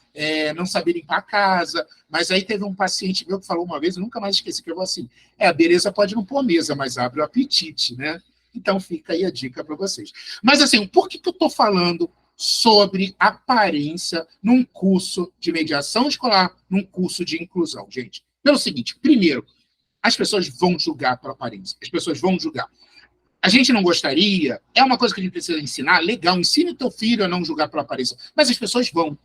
não saber limpar a casa. Mas aí teve um paciente meu que falou uma vez, eu nunca mais esqueci, que eu falou assim, a beleza pode não pôr mesa, mas abre o apetite, né? Então fica aí a dica para vocês. Mas assim, por que eu estou falando sobre aparência num curso de mediação escolar, num curso de inclusão, gente? Pelo seguinte, primeiro, as pessoas vão julgar pela aparência. As pessoas vão julgar. A gente não gostaria, é uma coisa que a gente precisa ensinar, legal, ensine teu filho a não julgar pela aparência, mas as pessoas vão.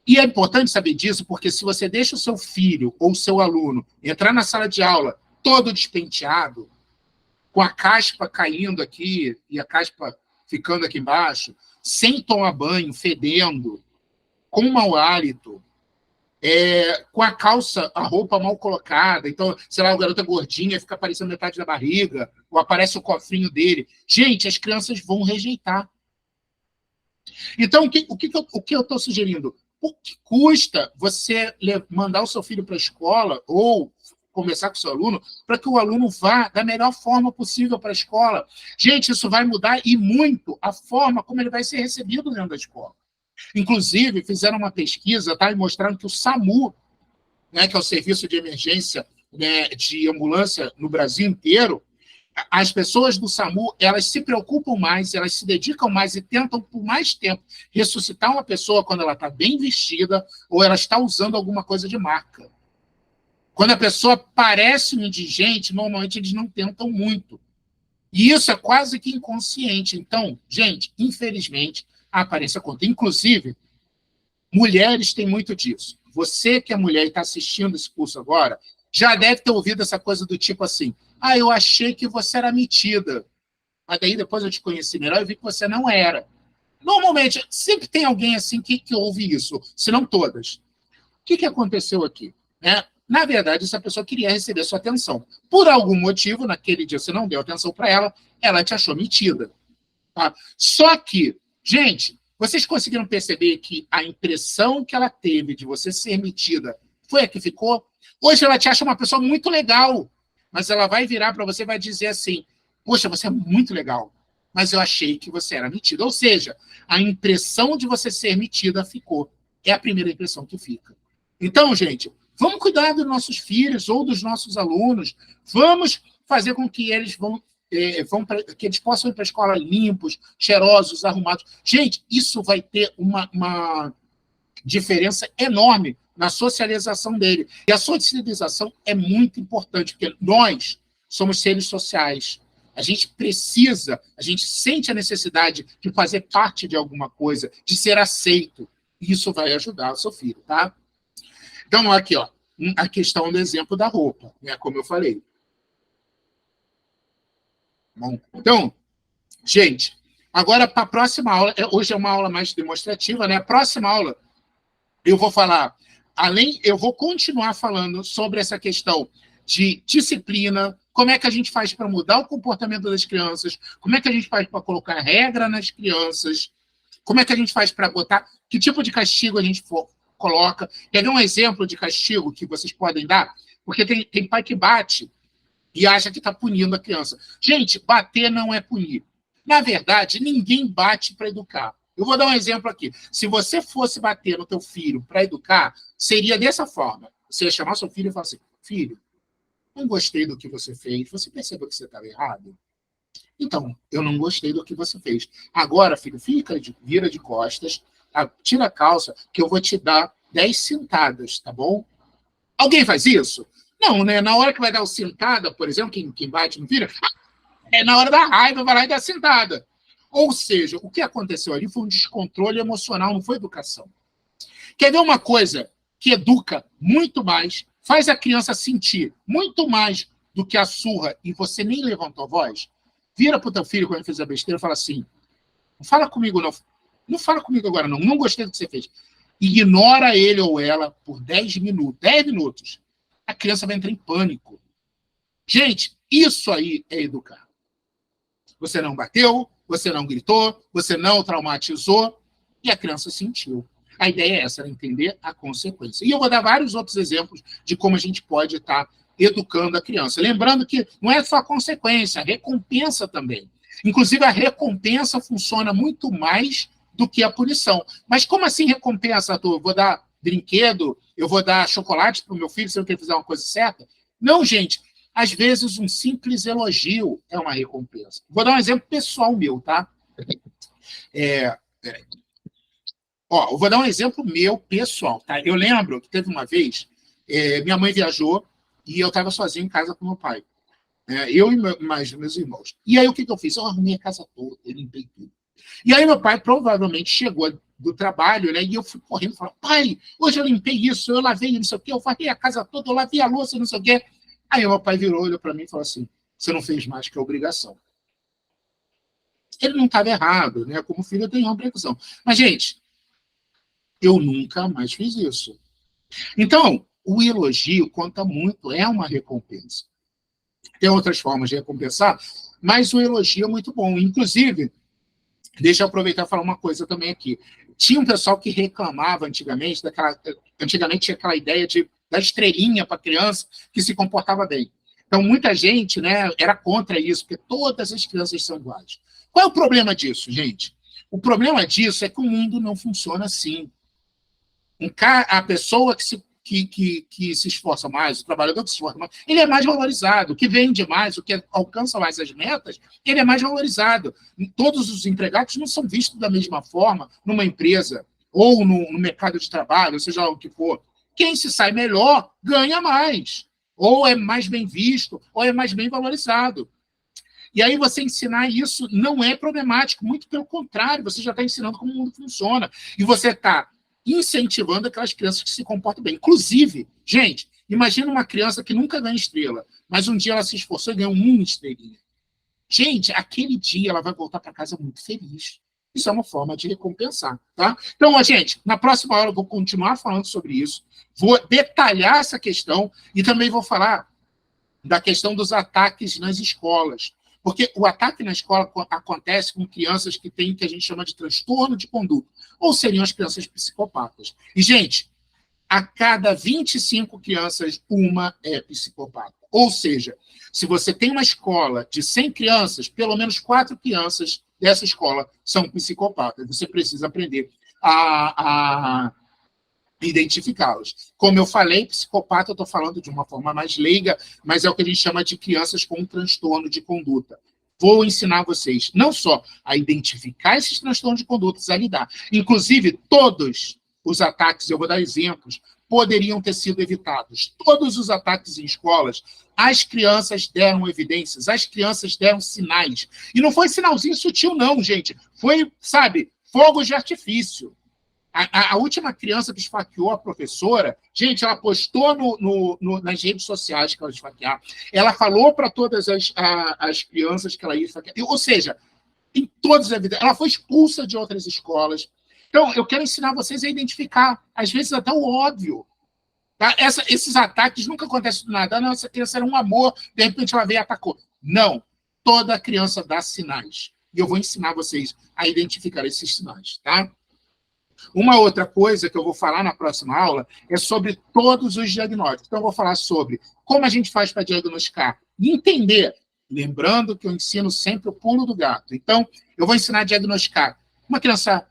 E é importante saber disso, porque se você deixa o seu filho ou o seu aluno entrar na sala de aula todo despenteado, com a caspa caindo aqui e a caspa ficando aqui embaixo, sem tomar banho, fedendo, com mau hálito, com a calça, a roupa mal colocada, então, sei lá, o garoto é gordinho, fica aparecendo metade da barriga, ou aparece o cofrinho dele. Gente, as crianças vão rejeitar. Então, o que eu estou sugerindo? O que custa você mandar o seu filho para a escola, ou conversar com o seu aluno para que o aluno vá da melhor forma possível para a escola. Gente, isso vai mudar e muito a forma como ele vai ser recebido dentro da escola. Inclusive, fizeram uma pesquisa, tá, e mostraram que o SAMU, né, que é o Serviço de Emergência, né, de Ambulância no Brasil inteiro, as pessoas do SAMU, elas se preocupam mais, elas se dedicam mais e tentam, por mais tempo, ressuscitar uma pessoa quando ela está bem vestida ou ela está usando alguma coisa de marca. Quando a pessoa parece um indigente, normalmente eles não tentam muito. E isso é quase que inconsciente. Então, gente, infelizmente, a aparência conta. Inclusive, mulheres têm muito disso. Você que é mulher e está assistindo esse curso agora, já deve ter ouvido essa coisa do tipo assim, eu achei que você era metida. Mas daí depois eu te conheci melhor e vi que você não era. Normalmente, sempre tem alguém assim que ouve isso, se não todas. O que aconteceu aqui? Na verdade, essa pessoa queria receber sua atenção. Por algum motivo, naquele dia você não deu atenção para ela te achou metida. Tá? Só que, gente, vocês conseguiram perceber que a impressão que ela teve de você ser metida foi a que ficou? Hoje ela te acha uma pessoa muito legal, mas ela vai virar para você e vai dizer assim, poxa, você é muito legal, mas eu achei que você era metida. Ou seja, a impressão de você ser metida ficou. É a primeira impressão que fica. Então, gente, vamos cuidar dos nossos filhos ou dos nossos alunos, vamos fazer com que eles que eles possam ir para a escola limpos, cheirosos, arrumados. Gente, isso vai ter uma diferença enorme na socialização dele. E a socialização é muito importante, porque nós somos seres sociais. A gente precisa, a gente sente a necessidade de fazer parte de alguma coisa, de ser aceito. Isso vai ajudar o seu filho, tá? Então, aqui, ó, a questão do exemplo da roupa, né, como eu falei. Bom, então, gente, agora para a próxima aula, hoje é uma aula mais demonstrativa, né? A próxima aula eu vou falar, eu vou continuar falando sobre essa questão de disciplina, como é que a gente faz para mudar o comportamento das crianças, como é que a gente faz para colocar regra nas crianças, como é que a gente faz para botar, que tipo de castigo a gente coloca. Quer ver um exemplo de castigo que vocês podem dar? Porque tem pai que bate e acha que está punindo a criança. Gente, bater não é punir. Na verdade, ninguém bate para educar. Eu vou dar um exemplo aqui. Se você fosse bater no teu filho para educar, seria dessa forma. Você ia chamar seu filho e falar assim, filho, não gostei do que você fez. Você percebeu que você estava errado? Então, eu não gostei do que você fez. Agora, filho, vira de costas, tira a calça, que eu vou te dar 10 cintadas, tá bom? Alguém faz isso? Não, né? Na hora que vai dar o cintada, por exemplo, quem bate no filho, na hora da raiva vai lá e dá cintada. Ou seja, o que aconteceu ali foi um descontrole emocional, não foi educação. Quer ver uma coisa que educa muito mais, faz a criança sentir muito mais do que a surra e você nem levantou a voz? Vira para o teu filho quando ele fez a besteira e fala assim, não fala comigo não. Não fala comigo agora não. Não gostei do que você fez. Ignora ele ou ela por 10 minutos. 10 minutos. A criança vai entrar em pânico. Gente, isso aí é educar. Você não bateu, você não gritou, você não traumatizou e a criança sentiu. A ideia é essa, era entender a consequência. E eu vou dar vários outros exemplos de como a gente pode estar educando a criança. Lembrando que não é só a consequência, a recompensa também. Inclusive, a recompensa funciona muito mais do que a punição. Mas como assim recompensa, Arthur? Eu vou dar brinquedo, eu vou dar chocolate para o meu filho se eu quer fizer uma coisa certa? Não, gente. Às vezes, um simples elogio é uma recompensa. Vou dar um exemplo pessoal meu, tá? Eu vou dar um exemplo meu pessoal, tá? Eu lembro que teve uma vez, minha mãe viajou e eu estava sozinho em casa com meu pai. Eu e mais meus irmãos. E aí, o que eu fiz? Eu arrumei a casa toda, eu limpei tudo. E aí, meu pai provavelmente chegou do trabalho, né? E eu fui correndo e falei, pai, hoje eu limpei isso, eu lavei não sei o quê, eu varri a casa toda, eu lavei a louça, não sei o quê. Aí, meu pai virou, olhou para mim e falou assim, você não fez mais que a obrigação. Ele não estava errado, né? Como filho, eu tenho uma obrigação. Mas, gente, eu nunca mais fiz isso. Então, o elogio conta muito, é uma recompensa. Tem outras formas de recompensar, mas o elogio é muito bom. Inclusive, deixa eu aproveitar e falar uma coisa também aqui. Tinha um pessoal que reclamava antigamente, antigamente tinha aquela ideia da estrelinha para a criança que se comportava bem. Então, muita gente, né, era contra isso, porque todas as crianças são iguais. Qual é o problema disso, gente? O problema disso é que o mundo não funciona assim. A pessoa que se esforça mais, o trabalhador que se esforça mais, ele é mais valorizado. O que vende mais, o que alcança mais as metas, ele é mais valorizado. Todos os empregados não são vistos da mesma forma numa empresa ou no mercado de trabalho, seja lá o que for. Quem se sai melhor ganha mais, ou é mais bem visto, ou é mais bem valorizado. E aí você ensinar isso não é problemático, muito pelo contrário, você já está ensinando como o mundo funciona. E você está incentivando aquelas crianças que se comportam bem. Inclusive, gente, imagina uma criança que nunca ganha estrela, mas um dia ela se esforçou e ganhou uma estrelinha. Gente, aquele dia ela vai voltar para casa muito feliz. Isso é uma forma de recompensar, tá? Então, gente, na próxima aula eu vou continuar falando sobre isso, vou detalhar essa questão e também vou falar da questão dos ataques nas escolas. Porque o ataque na escola acontece com crianças que têm o que a gente chama de transtorno de conduta, ou seriam as crianças psicopatas. E, gente, a cada 25 crianças, uma é psicopata. Ou seja, se você tem uma escola de 100 crianças, pelo menos 4 crianças dessa escola são psicopatas. Você precisa aprender a identificá-los. Como eu falei, psicopata, eu estou falando de uma forma mais leiga, mas é o que a gente chama de crianças com transtorno de conduta. Vou ensinar vocês não só a identificar esses transtornos de conduta, a lidar. Inclusive, todos os ataques, eu vou dar exemplos, poderiam ter sido evitados. Todos os ataques em escolas, as crianças deram evidências, as crianças deram sinais. E não foi sinalzinho sutil, não, gente. Foi, sabe, fogos de artifício. A última criança que esfaqueou a professora, gente, ela postou nas redes sociais que ela esfaquear. Ela falou para todas as crianças que ela ia esfaquear. Ou seja, em todas as evidências. Ela foi expulsa de outras escolas. Então, eu quero ensinar vocês a identificar, às vezes até o óbvio. Tá? Esses ataques nunca acontecem do nada. Não, essa criança era um amor, de repente ela veio e atacou. Não. Toda criança dá sinais. E eu vou ensinar vocês a identificar esses sinais, tá? Uma outra coisa que eu vou falar na próxima aula é sobre todos os diagnósticos. Então, eu vou falar sobre como a gente faz para diagnosticar e entender, lembrando que eu ensino sempre o pulo do gato. Então, eu vou ensinar a diagnosticar uma criança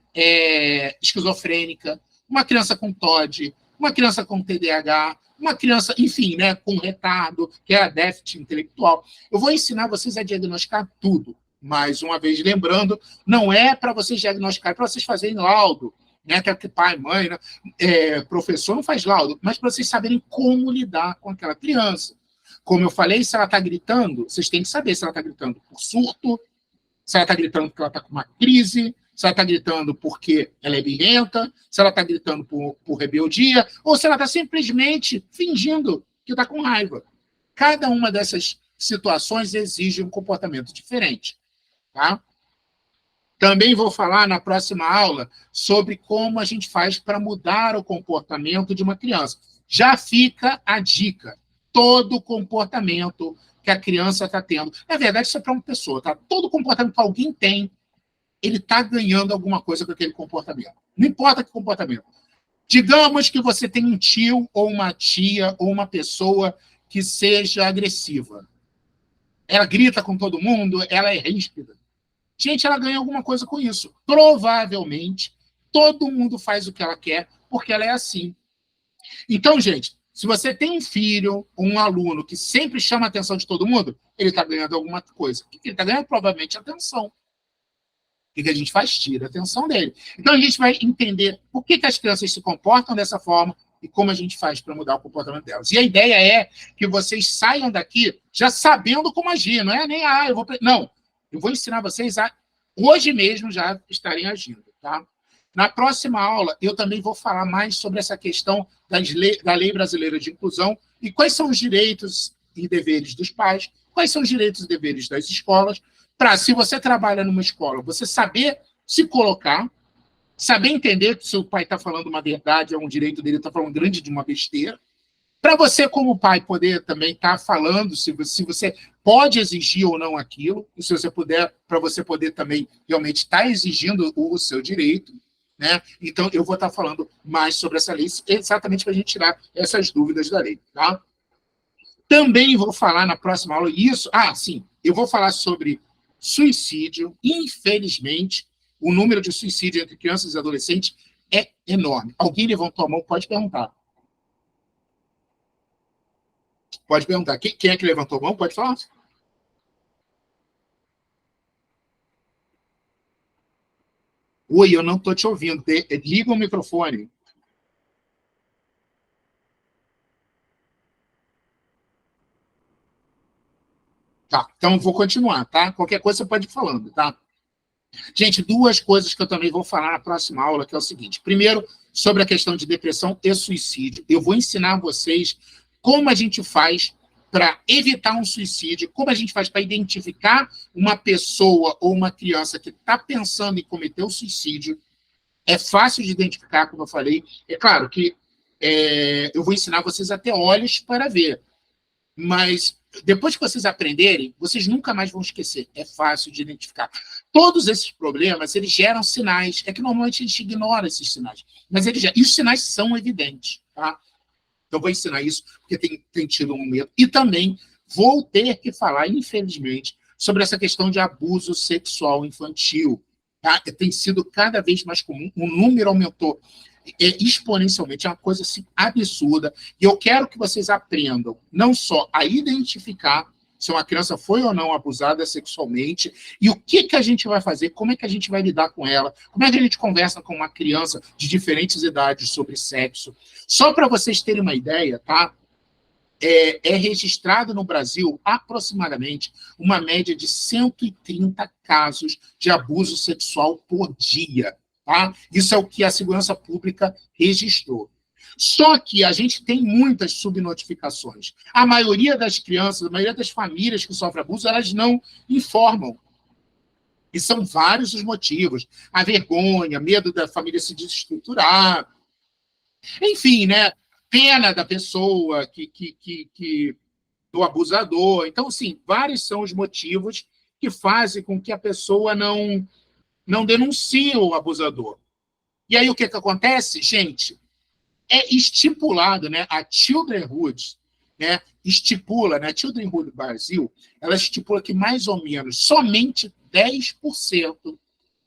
esquizofrênica, uma criança com TOD, uma criança com TDAH, uma criança, enfim, né, com retardo, que é a déficit intelectual. Eu vou ensinar vocês a diagnosticar tudo. Mais uma vez, lembrando, não é para vocês diagnosticar, é para vocês fazerem laudo. Né, que pai, mãe, né, professor não faz laudo, mas para vocês saberem como lidar com aquela criança. Como eu falei, se ela está gritando, vocês têm que saber se ela está gritando por surto, se ela está gritando porque ela está com uma crise, se ela está gritando porque ela é birrenta, se ela está gritando por rebeldia, ou se ela está simplesmente fingindo que está com raiva. Cada uma dessas situações exige um comportamento diferente. Tá? Também vou falar na próxima aula sobre como a gente faz para mudar o comportamento de uma criança. Já fica a dica. Todo comportamento que a criança está tendo. Na verdade, isso é para uma pessoa, tá? Todo comportamento que alguém tem, ele está ganhando alguma coisa com aquele comportamento. Não importa que comportamento. Digamos que você tem um tio, ou uma tia, ou uma pessoa que seja agressiva. Ela grita com todo mundo, ela é ríspida. Gente, ela ganha alguma coisa com isso. Provavelmente, todo mundo faz o que ela quer, porque ela é assim. Então, gente, se você tem um filho, um aluno que sempre chama a atenção de todo mundo, ele está ganhando alguma coisa. O que ele está ganhando? Provavelmente atenção. O que a gente faz? Tira a atenção dele. Então, a gente vai entender por que as crianças se comportam dessa forma e como a gente faz para mudar o comportamento delas. E a ideia é que vocês saiam daqui já sabendo como agir. Não é nem, eu vou... Não. Eu vou ensinar vocês a, hoje mesmo, já estarem agindo, tá? Na próxima aula, eu também vou falar mais sobre essa questão da Lei Brasileira de Inclusão e quais são os direitos e deveres dos pais, quais são os direitos e deveres das escolas, para, se você trabalha numa escola, você saber se colocar, saber entender que se o pai está falando uma verdade, é um direito dele, está falando grande de uma besteira, para você, como pai, poder também estar falando se você pode exigir ou não aquilo, e se você puder, para você poder também realmente estar exigindo o seu direito, né? Então, eu vou estar falando mais sobre essa lei, exatamente para a gente tirar essas dúvidas da lei. Tá? Também vou falar na próxima aula isso. Sim, eu vou falar sobre suicídio. Infelizmente, o número de suicídio entre crianças e adolescentes é enorme. Alguém levantou a mão? Pode perguntar. Pode perguntar. Quem é que levantou a mão? Pode falar. Oi, eu não estou te ouvindo. Liga o microfone. Tá, então vou continuar, tá? Qualquer coisa você pode ir falando, tá? Gente, duas coisas que eu também vou falar na próxima aula, que é o seguinte. Primeiro, sobre a questão de depressão e suicídio. Eu vou ensinar vocês como a gente faz para evitar um suicídio, como a gente faz para identificar uma pessoa ou uma criança que está pensando em cometer o suicídio. É fácil de identificar, como eu falei. É claro que eu vou ensinar vocês a ter olhos para ver, mas depois que vocês aprenderem, vocês nunca mais vão esquecer. É fácil de identificar. Todos esses problemas, eles geram sinais. É que normalmente a gente ignora esses sinais, mas e os sinais são evidentes, tá? Então, vou ensinar isso, porque tem tido um medo. E também vou ter que falar, infelizmente, sobre essa questão de abuso sexual infantil. Tá? Tem sido cada vez mais comum, o número aumentou exponencialmente, é uma coisa assim, absurda. E eu quero que vocês aprendam não só a identificar se uma criança foi ou não abusada sexualmente, e o que a gente vai fazer, como é que a gente vai lidar com ela, como é que a gente conversa com uma criança de diferentes idades sobre sexo. Só para vocês terem uma ideia, tá? É registrado no Brasil aproximadamente uma média de 130 casos de abuso sexual por dia. Tá? Isso é o que a segurança pública registrou. Só que a gente tem muitas subnotificações. A maioria das crianças, a maioria das famílias que sofrem abuso, elas não informam. E são vários os motivos. A vergonha, medo da família se desestruturar. Enfim, né? Pena da pessoa, do abusador. Então, sim, vários são os motivos que fazem com que a pessoa não denuncie o abusador. E aí o que acontece? Gente, é estipulado, né? A Childrenhood, né, estipula, né? A Childrenhood Brasil, ela estipula que mais ou menos somente 10%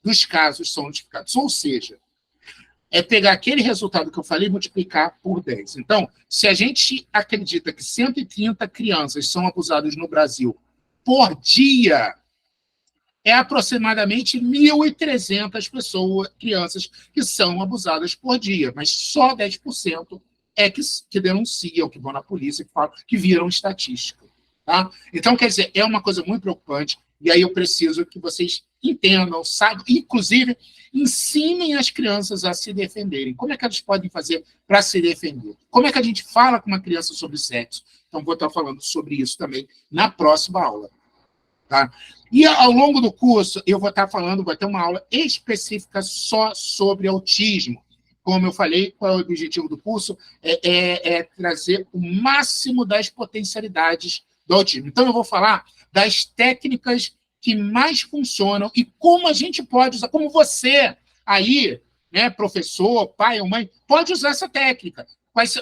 dos casos são notificados. Ou seja, é pegar aquele resultado que eu falei e multiplicar por 10. Então, se a gente acredita que 130 crianças são abusadas no Brasil por dia, é aproximadamente 1.300 pessoas, crianças, que são abusadas por dia, mas só 10% é que denunciam, que vão na polícia, que falam, que viram estatística. Tá? Então, quer dizer, é uma coisa muito preocupante, e aí eu preciso que vocês entendam, saibam, inclusive, ensinem as crianças a se defenderem. Como é que elas podem fazer para se defender? Como é que a gente fala com uma criança sobre sexo? Então, vou estar falando sobre isso também na próxima aula. Tá? E ao longo do curso, eu vou estar falando, vai ter uma aula específica só sobre autismo. Como eu falei, qual é o objetivo do curso? É trazer o máximo das potencialidades do autismo. Então, eu vou falar das técnicas que mais funcionam e como a gente pode usar, como você aí, né, professor, pai ou mãe, pode usar essa técnica.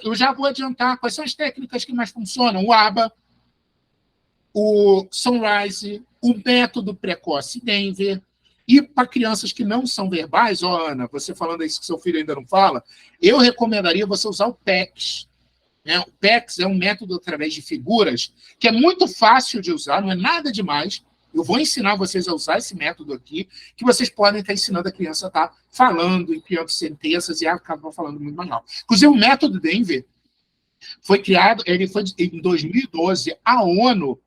Eu já vou adiantar quais são as técnicas que mais funcionam. O ABA, o Sunrise, o método precoce Denver. E para crianças que não são verbais, Ana, você falando isso que seu filho ainda não fala, eu recomendaria você usar o PECS. Né? O PECS é um método através de figuras que é muito fácil de usar, não é nada demais. Eu vou ensinar vocês a usar esse método aqui, que vocês podem estar ensinando a criança a estar falando e criando sentenças e acaba falando muito mais rápido. Inclusive, o método Denver foi criado, ele foi em 2012, a ONU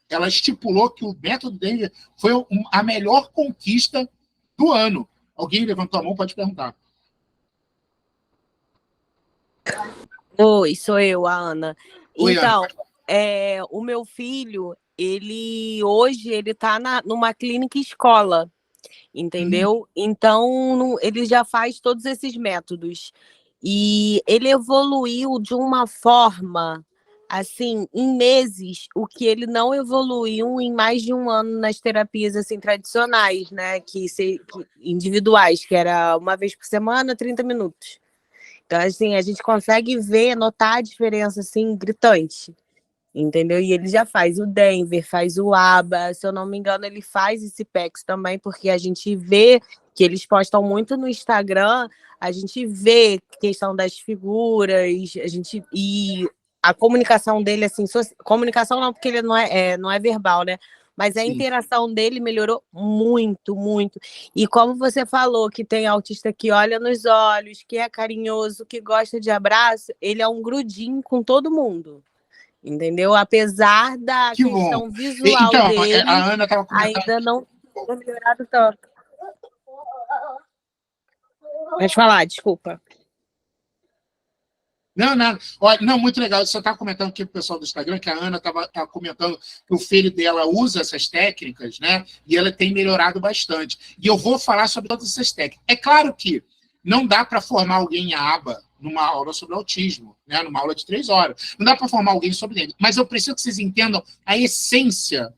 ela estipulou que o método Denver foi a melhor conquista do ano. Alguém levantou a mão? Pode perguntar. Oi, sou eu, a Ana. Oi, então, Ana. O meu filho, hoje ele está numa clínica escola, entendeu? Então, ele já faz todos esses métodos. E ele evoluiu de uma forma assim, em meses, o que ele não evoluiu em mais de um ano nas terapias, assim, tradicionais, né? Individuais, que era uma vez por semana, 30 minutos. Então, assim, a gente consegue ver, notar a diferença, assim, gritante. Entendeu? E ele já faz o Denver, faz o ABA, se eu não me engano, ele faz esse PEX também, porque a gente vê que eles postam muito no Instagram, a gente vê questão das figuras, e a comunicação dele, assim, comunicação não, porque ele não é verbal, né? Mas a Sim. interação dele melhorou muito, muito. E como você falou, que tem autista que olha nos olhos, que é carinhoso, que gosta de abraço, ele é um grudinho com todo mundo. Entendeu? Apesar da Que bom. questão visual Então, dele, a Ana estava comentando. ainda não tem melhorado tanto. Pode falar, desculpa. Não, não. Olha, não, muito legal. Você estava comentando aqui para o pessoal do Instagram que a Ana estava comentando que o filho dela usa essas técnicas, né? E ela tem melhorado bastante. E eu vou falar sobre todas essas técnicas. É claro que não dá para formar alguém em aba numa aula sobre autismo, né? Numa aula de 3 horas. Não dá para formar alguém sobre ele. Mas eu preciso que vocês entendam a essência.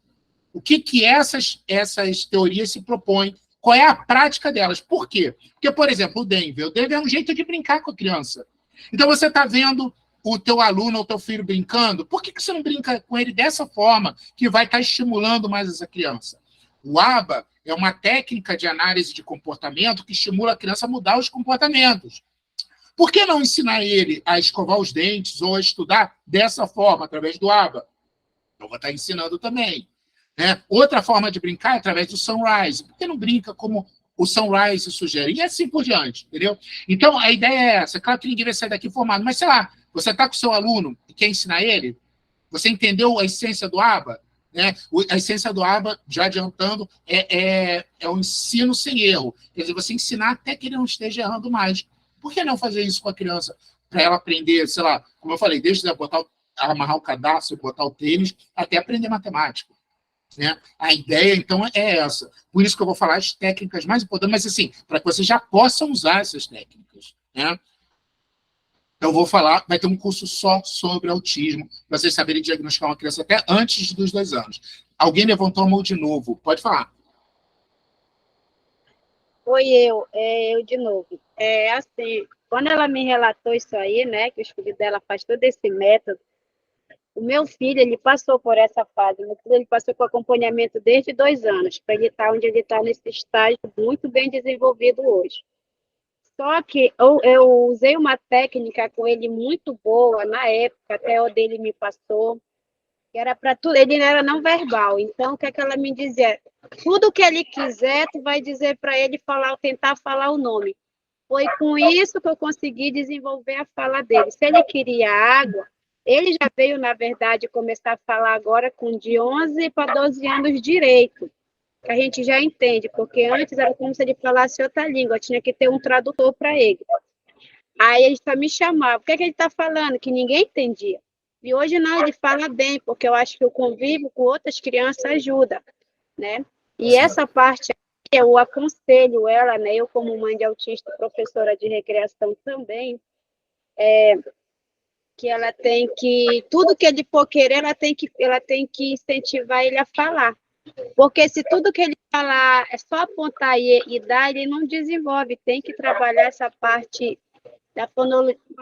O que essas teorias se propõem? Qual é a prática delas? Por quê? Porque, por exemplo, o Denver é um jeito de brincar com a criança. Então, você está vendo o teu aluno ou teu filho brincando, por que você não brinca com ele dessa forma, que vai estar estimulando mais essa criança? O ABA é uma técnica de análise de comportamento que estimula a criança a mudar os comportamentos. Por que não ensinar ele a escovar os dentes ou a estudar dessa forma, através do ABA? Eu vou estar ensinando também. Né? Outra forma de brincar é através do Sunrise. Por que não brinca como o Sunrise sugere? E assim por diante, entendeu? Então, a ideia é essa. Claro que ninguém vai sair daqui formado, mas, sei lá, você está com o seu aluno e quer ensinar ele? Você entendeu a essência do ABA? Né? A essência do ABA, já adiantando, é o ensino sem erro. Quer dizer, você ensinar até que ele não esteja errando mais. Por que não fazer isso com a criança? Para ela aprender, sei lá, como eu falei, desde amarrar o cadastro, botar o tênis, até aprender matemática. Né? A ideia, então, é essa. Por isso que eu vou falar as técnicas mais importantes, mas assim, para que vocês já possam usar essas técnicas. Né? Eu vou falar, vai ter um curso só sobre autismo, para vocês saberem diagnosticar uma criança até antes dos 2 anos. Alguém levantou a mão de novo, pode falar. Foi eu de novo. Assim, quando ela me relatou isso aí, né, que o filho dela faz todo esse método, o meu filho, ele passou por essa fase. Meu filho, ele passou com acompanhamento desde 2 anos, para ele estar onde ele está nesse estágio muito bem desenvolvido hoje. Só que eu usei uma técnica com ele muito boa na época, até o dele me passou, que era para tudo, ele era não verbal. Então, o que é que ela me dizia? Tudo que ele quiser, tu vai dizer para ele falar, tentar falar o nome. Foi com isso que eu consegui desenvolver a fala dele. Se ele queria água, ele já veio, na verdade, começar a falar agora com de 11 para 12 anos direito, que a gente já entende, porque antes era como se ele falasse outra língua, tinha que ter um tradutor para ele. Aí ele só me chamava, o que é que ele está falando? Que ninguém entendia. E hoje não, ele fala bem, porque eu acho que o convívio com outras crianças ajuda, né? E essa parte aqui, eu aconselho ela, né? Eu como mãe de autista, professora de recreação também, que ela tem que, tudo que ele for querer, ela tem que incentivar ele a falar. Porque se tudo que ele falar é só apontar e dar, ele não desenvolve. Tem que trabalhar essa parte da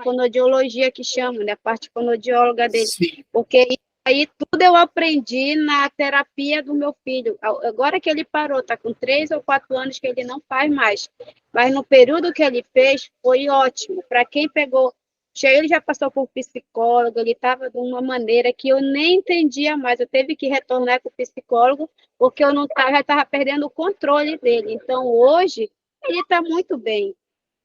fonodiologia que chamam, né? A parte fonodióloga dele. Sim. Porque aí tudo eu aprendi na terapia do meu filho. Agora que ele parou, está com 3 ou 4 anos que ele não faz mais. Mas no período que ele fez, foi ótimo. Para quem pegou, ele já passou por psicólogo, ele estava de uma maneira que eu nem entendia mais. Eu teve que retornar com o psicólogo, porque eu não já estava perdendo o controle dele. Então, hoje, ele está muito bem.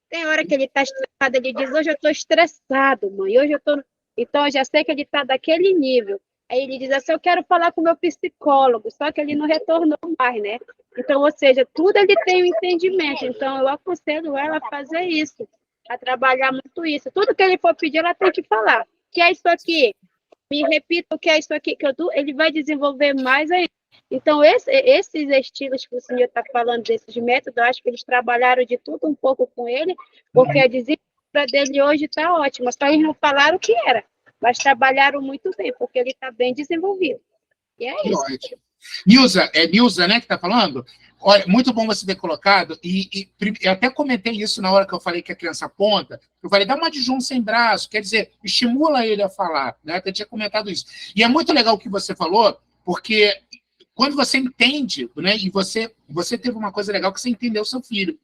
Tem hora que ele está estressado, ele diz, hoje eu estou estressado, mãe, hoje eu estou... Então, eu já sei que ele está daquele nível. Aí ele diz assim, eu quero falar com o meu psicólogo, só que ele não retornou mais, né? Então, ou seja, tudo ele tem um entendimento. Então, eu aconselho ela a fazer isso, a trabalhar muito isso. Tudo que ele for pedir, ela tem que falar. Que é isso aqui? Me repita o que é isso aqui, ele vai desenvolver mais ainda. Então, esses estilos que o senhor está falando, desses métodos, eu acho que eles trabalharam de tudo um pouco com ele, porque a desenvoltura dele hoje está ótima, só eles não falaram o que era. mas trabalharam muito bem, porque ele está bem desenvolvido. E é isso. Ótimo. Nilza, né, que está falando? Olha, muito bom você ter colocado, eu até comentei isso na hora que eu falei que a criança aponta, eu falei, dá uma adjunção sem braço, quer dizer, estimula ele a falar, né? Até tinha comentado isso. E é muito legal o que você falou, porque quando você entende, né, e você teve uma coisa legal que você entendeu o seu filho.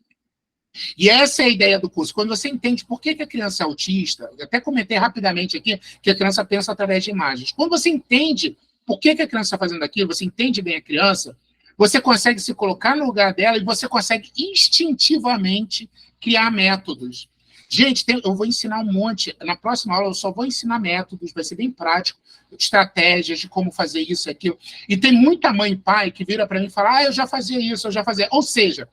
E essa é a ideia do curso. Quando você entende por que a criança é autista, eu até comentei rapidamente aqui que a criança pensa através de imagens. Quando você entende por que a criança está fazendo aquilo, você entende bem a criança, você consegue se colocar no lugar dela e você consegue instintivamente criar métodos. Gente, eu vou ensinar um monte. Na próxima aula eu só vou ensinar métodos, vai ser bem prático, estratégias de como fazer isso e aquilo. E tem muita mãe e pai que vira para mim e fala, eu já fazia isso, eu já fazia. Ou seja,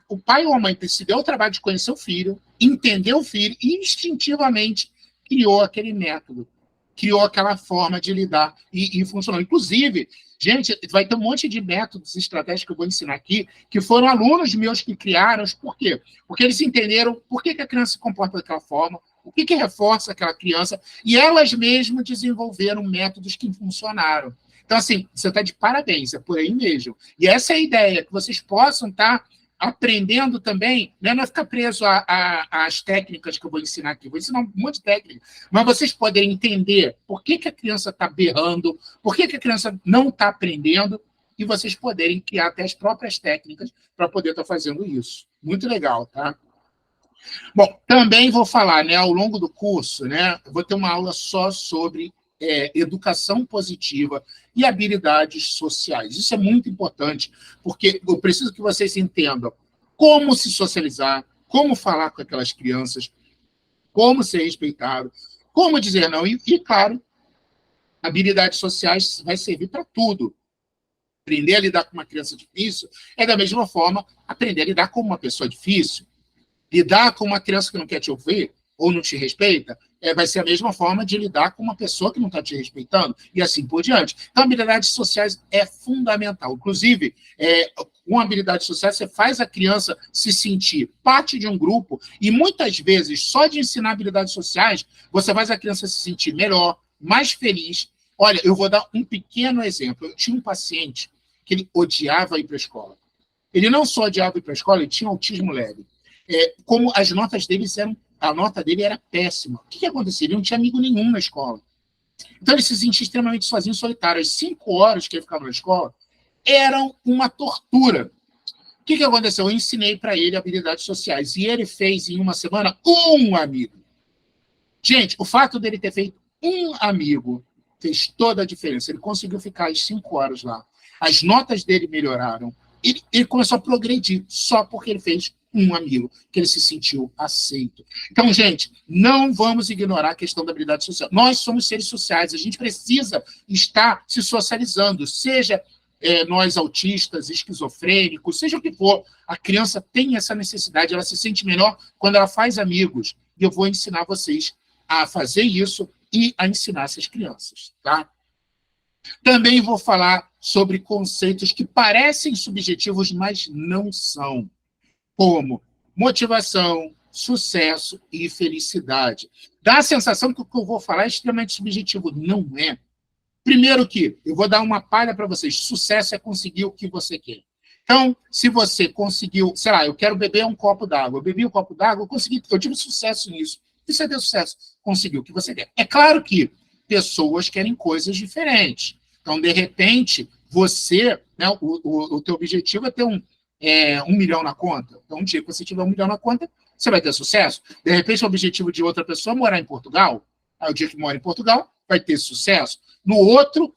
o pai ou a mãe se deu o trabalho de conhecer o filho, entender o filho e instintivamente criou aquele método, criou aquela forma de lidar e funcionou. Inclusive, gente, vai ter um monte de métodos, estratégias que eu vou ensinar aqui, que foram alunos meus que criaram. Por quê? Porque eles entenderam por que a criança se comporta daquela forma, o que reforça aquela criança, e elas mesmas desenvolveram métodos que funcionaram. Então, assim, você está de parabéns, é por aí mesmo. E essa é a ideia, que vocês possam estar aprendendo também, né? Não é ficar preso às técnicas que eu vou ensinar aqui. Vou ensinar um monte de técnica, mas vocês poderem entender por que a criança está berrando, por que a criança não está aprendendo, e vocês poderem criar até as próprias técnicas para poder estar fazendo isso. Muito legal, tá? Bom, também vou falar, né, ao longo do curso, né, eu vou ter uma aula só sobre educação positiva e habilidades sociais. Isso é muito importante, porque eu preciso que vocês entendam como se socializar, como falar com aquelas crianças, como ser respeitado, como dizer não. E claro, habilidades sociais vai servir para tudo. Aprender a lidar com uma criança difícil é, da mesma forma, aprender a lidar com uma pessoa difícil. Lidar com uma criança que não quer te ouvir ou não te respeita, vai ser a mesma forma de lidar com uma pessoa que não está te respeitando, e assim por diante. Então, habilidades sociais é fundamental. Inclusive, com habilidades sociais, você faz a criança se sentir parte de um grupo, e muitas vezes, só de ensinar habilidades sociais, você faz a criança se sentir melhor, mais feliz. Olha, eu vou dar um pequeno exemplo. Eu tinha um paciente que ele odiava ir para a escola. Ele não só odiava ir para a escola, ele tinha autismo leve. Como as notas deles eram, a nota dele era péssima. O que acontecia? Ele não tinha amigo nenhum na escola. Então ele se sentia extremamente sozinho, solitário. As 5 horas que ele ficava na escola eram uma tortura. O que aconteceu? Eu ensinei para ele habilidades sociais e ele fez em uma semana um amigo. Gente, o fato dele ter feito um amigo fez toda a diferença. Ele conseguiu ficar as 5 horas lá. As notas dele melhoraram. Ele começou a progredir só porque ele fez um amigo, que ele se sentiu aceito. Então, gente, não vamos ignorar a questão da habilidade social. Nós somos seres sociais, a gente precisa estar se socializando, seja nós autistas, esquizofrênicos, seja o que for. A criança tem essa necessidade, ela se sente melhor quando ela faz amigos. E eu vou ensinar vocês a fazer isso e a ensinar essas crianças, tá? Também vou falar sobre conceitos que parecem subjetivos, mas não são, como motivação, sucesso e felicidade. Dá a sensação que o que eu vou falar é extremamente subjetivo. Não é. Primeiro que, eu vou dar uma palha para vocês, sucesso é conseguir o que você quer. Então, se você conseguiu, sei lá, eu quero beber um copo d'água, eu bebi um copo d'água, eu tive sucesso nisso. E você deu sucesso, conseguiu o que você quer. É claro que pessoas querem coisas diferentes. Então, de repente, você, né, o teu objetivo é ter um 1 milhão na conta. Então, um dia que você tiver 1 milhão na conta, você vai ter sucesso. De repente, o objetivo de outra pessoa é morar em Portugal. Aí, o dia que mora em Portugal, vai ter sucesso. No outro,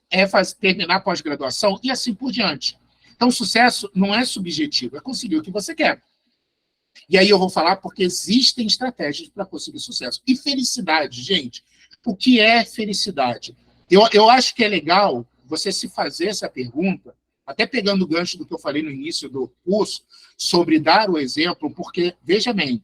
terminar a pós-graduação e assim por diante. Então, sucesso não é subjetivo, é conseguir o que você quer. E aí eu vou falar porque existem estratégias para conseguir sucesso. E felicidade, gente. O que é felicidade? Eu acho que é legal você se fazer essa pergunta, até pegando o gancho do que eu falei no início do curso, sobre dar o exemplo, porque, veja bem,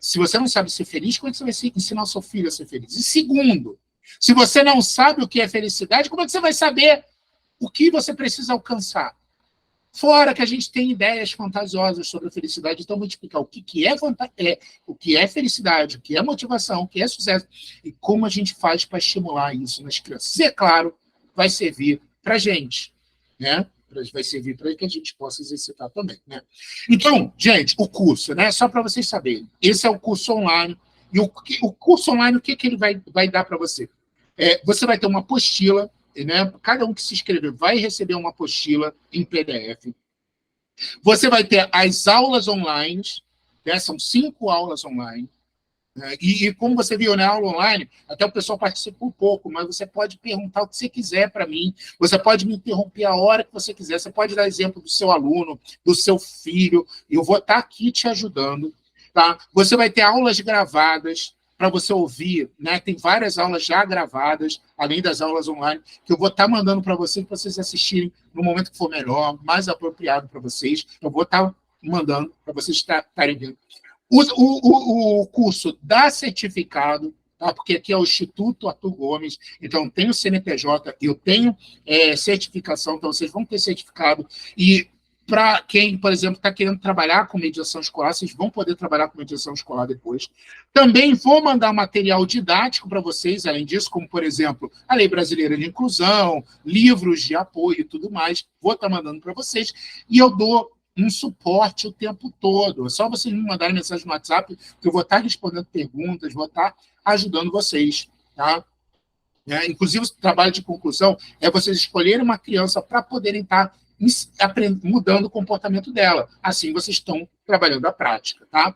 se você não sabe ser feliz, como é que você vai ensinar o seu filho a ser feliz? E segundo, se você não sabe o que é felicidade, como é que você vai saber o que você precisa alcançar? Fora que a gente tem ideias fantasiosas sobre a felicidade, então vou te explicar o que o que é felicidade, o que é motivação, o que é sucesso e como a gente faz para estimular isso nas crianças. E, é claro, vai servir para a gente, né? Vai servir para que a gente possa exercitar também, né? Então, gente, o curso, né? Só para vocês saberem, esse é o curso online. E o curso online, o que ele vai dar para você? Você vai ter uma apostila, né? Cada um que se inscrever vai receber uma apostila em PDF. Você vai ter as aulas online, né? São 5 aulas online. Né? E como você viu na aula online, até o pessoal participa um pouco, mas você pode perguntar o que você quiser para mim, você pode me interromper a hora que você quiser, você pode dar exemplo do seu aluno, do seu filho, eu vou estar aqui te ajudando. Tá? Você vai ter aulas gravadas para você ouvir, né? Tem várias aulas já gravadas, além das aulas online, que eu vou estar mandando para vocês assistirem no momento que for melhor, mais apropriado para vocês. Eu vou estar mandando para vocês estarem vendo. O curso dá certificado, tá? Porque aqui é o Instituto Arthur Gomes, então tem o CNPJ, eu tenho certificação, então vocês vão ter certificado. E para quem, por exemplo, está querendo trabalhar com mediação escolar, vocês vão poder trabalhar com mediação escolar depois. Também vou mandar material didático para vocês, além disso, como, por exemplo, a Lei Brasileira de Inclusão, livros de apoio e tudo mais. Vou estar mandando para vocês. E eu dou um suporte o tempo todo. É só vocês me mandarem mensagem no WhatsApp, que eu vou estar respondendo perguntas, vou estar ajudando vocês. Tá? Inclusive, o trabalho de conclusão é vocês escolherem uma criança para poderem estar mudando o comportamento dela. Assim, vocês estão trabalhando a prática, tá?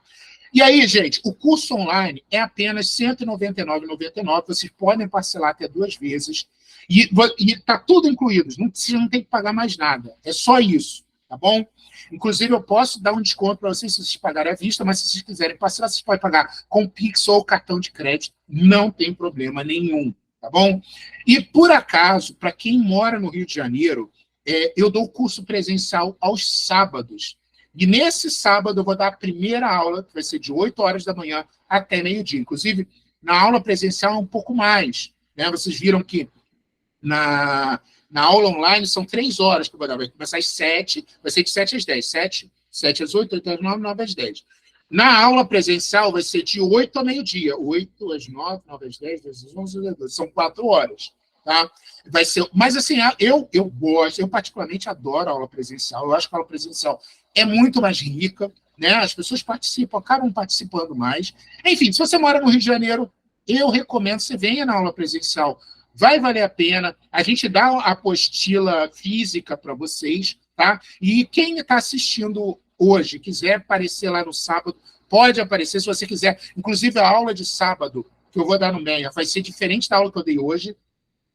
E aí, gente, o curso online é apenas R$ 199,99. Vocês podem parcelar até 2 vezes. E está tudo incluído. Vocês não tem que pagar mais nada. É só isso, tá bom? Inclusive, eu posso dar um desconto para vocês se vocês pagarem à vista, mas se vocês quiserem parcelar, vocês podem pagar com Pix ou cartão de crédito. Não tem problema nenhum, tá bom? E, por acaso, para quem mora no Rio de Janeiro, eu dou curso presencial aos sábados. E nesse sábado eu vou dar a primeira aula, que vai ser de 8 horas da manhã até meio-dia. Inclusive, na aula presencial é um pouco mais. Né? Vocês viram que na aula online são 3 horas que eu vou dar. Vai começar às 7, vai ser de 7 às 10. 7 às 8, 8 às 9, 9 às 10. Na aula presencial vai ser de 8 a meio-dia. 8 às 9, 9 às 10, 10 às 11, 12. São 4 horas. Tá? Vai ser, mas assim, eu gosto, eu particularmente adoro a aula presencial, eu acho que a aula presencial é muito mais rica, né? As pessoas participam, acabam participando mais. Enfim, se você mora no Rio de Janeiro, eu recomendo que você venha na aula presencial, vai valer a pena, a gente dá a apostila física para vocês, tá? E quem está assistindo hoje, quiser aparecer lá no sábado, pode aparecer, se você quiser. Inclusive, a aula de sábado, que eu vou dar no MEA, vai ser diferente da aula que eu dei hoje.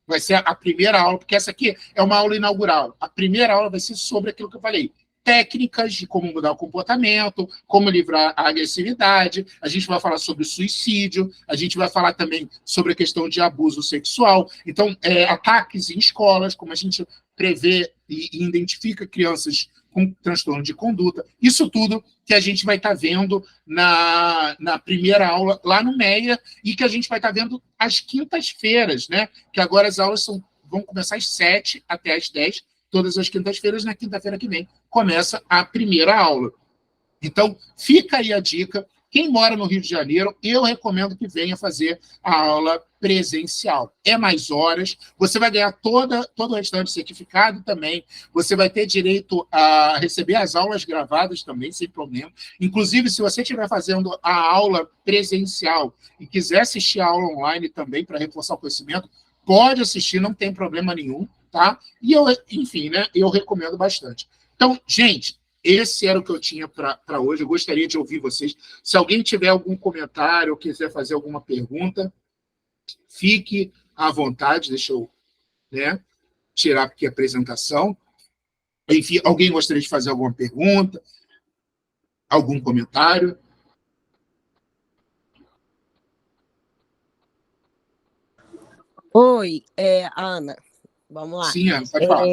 Vai ser a primeira aula, porque essa aqui é uma aula inaugural. A primeira aula vai ser sobre aquilo que eu falei. Técnicas de como mudar o comportamento, como livrar a agressividade. A gente vai falar sobre suicídio, a gente vai falar também sobre a questão de abuso sexual. Então, ataques em escolas, como a gente prevê e identifica crianças com transtorno de conduta. Isso tudo que a gente vai estar vendo na primeira aula lá no MEA e que a gente vai estar vendo às quintas-feiras, né? Que agora as aulas vão começar às 7 até às 10, todas as quintas-feiras. Na quinta-feira que vem começa a primeira aula. Então, fica aí a dica. Quem mora no Rio de Janeiro, eu recomendo que venha fazer a aula presencial. É mais horas, você vai ganhar todo o restante certificado também, você vai ter direito a receber as aulas gravadas também, sem problema. Inclusive, se você estiver fazendo a aula presencial e quiser assistir a aula online também para reforçar o conhecimento, pode assistir, não tem problema nenhum, tá? E enfim, né, eu recomendo bastante. Então, gente, esse era o que eu tinha para hoje. Eu gostaria de ouvir vocês. Se alguém tiver algum comentário ou quiser fazer alguma pergunta, fique à vontade. Deixa eu tirar aqui a apresentação. Enfim, alguém gostaria de fazer alguma pergunta? Algum comentário? Oi, Ana. Vamos lá. Sim, Ana, pode falar.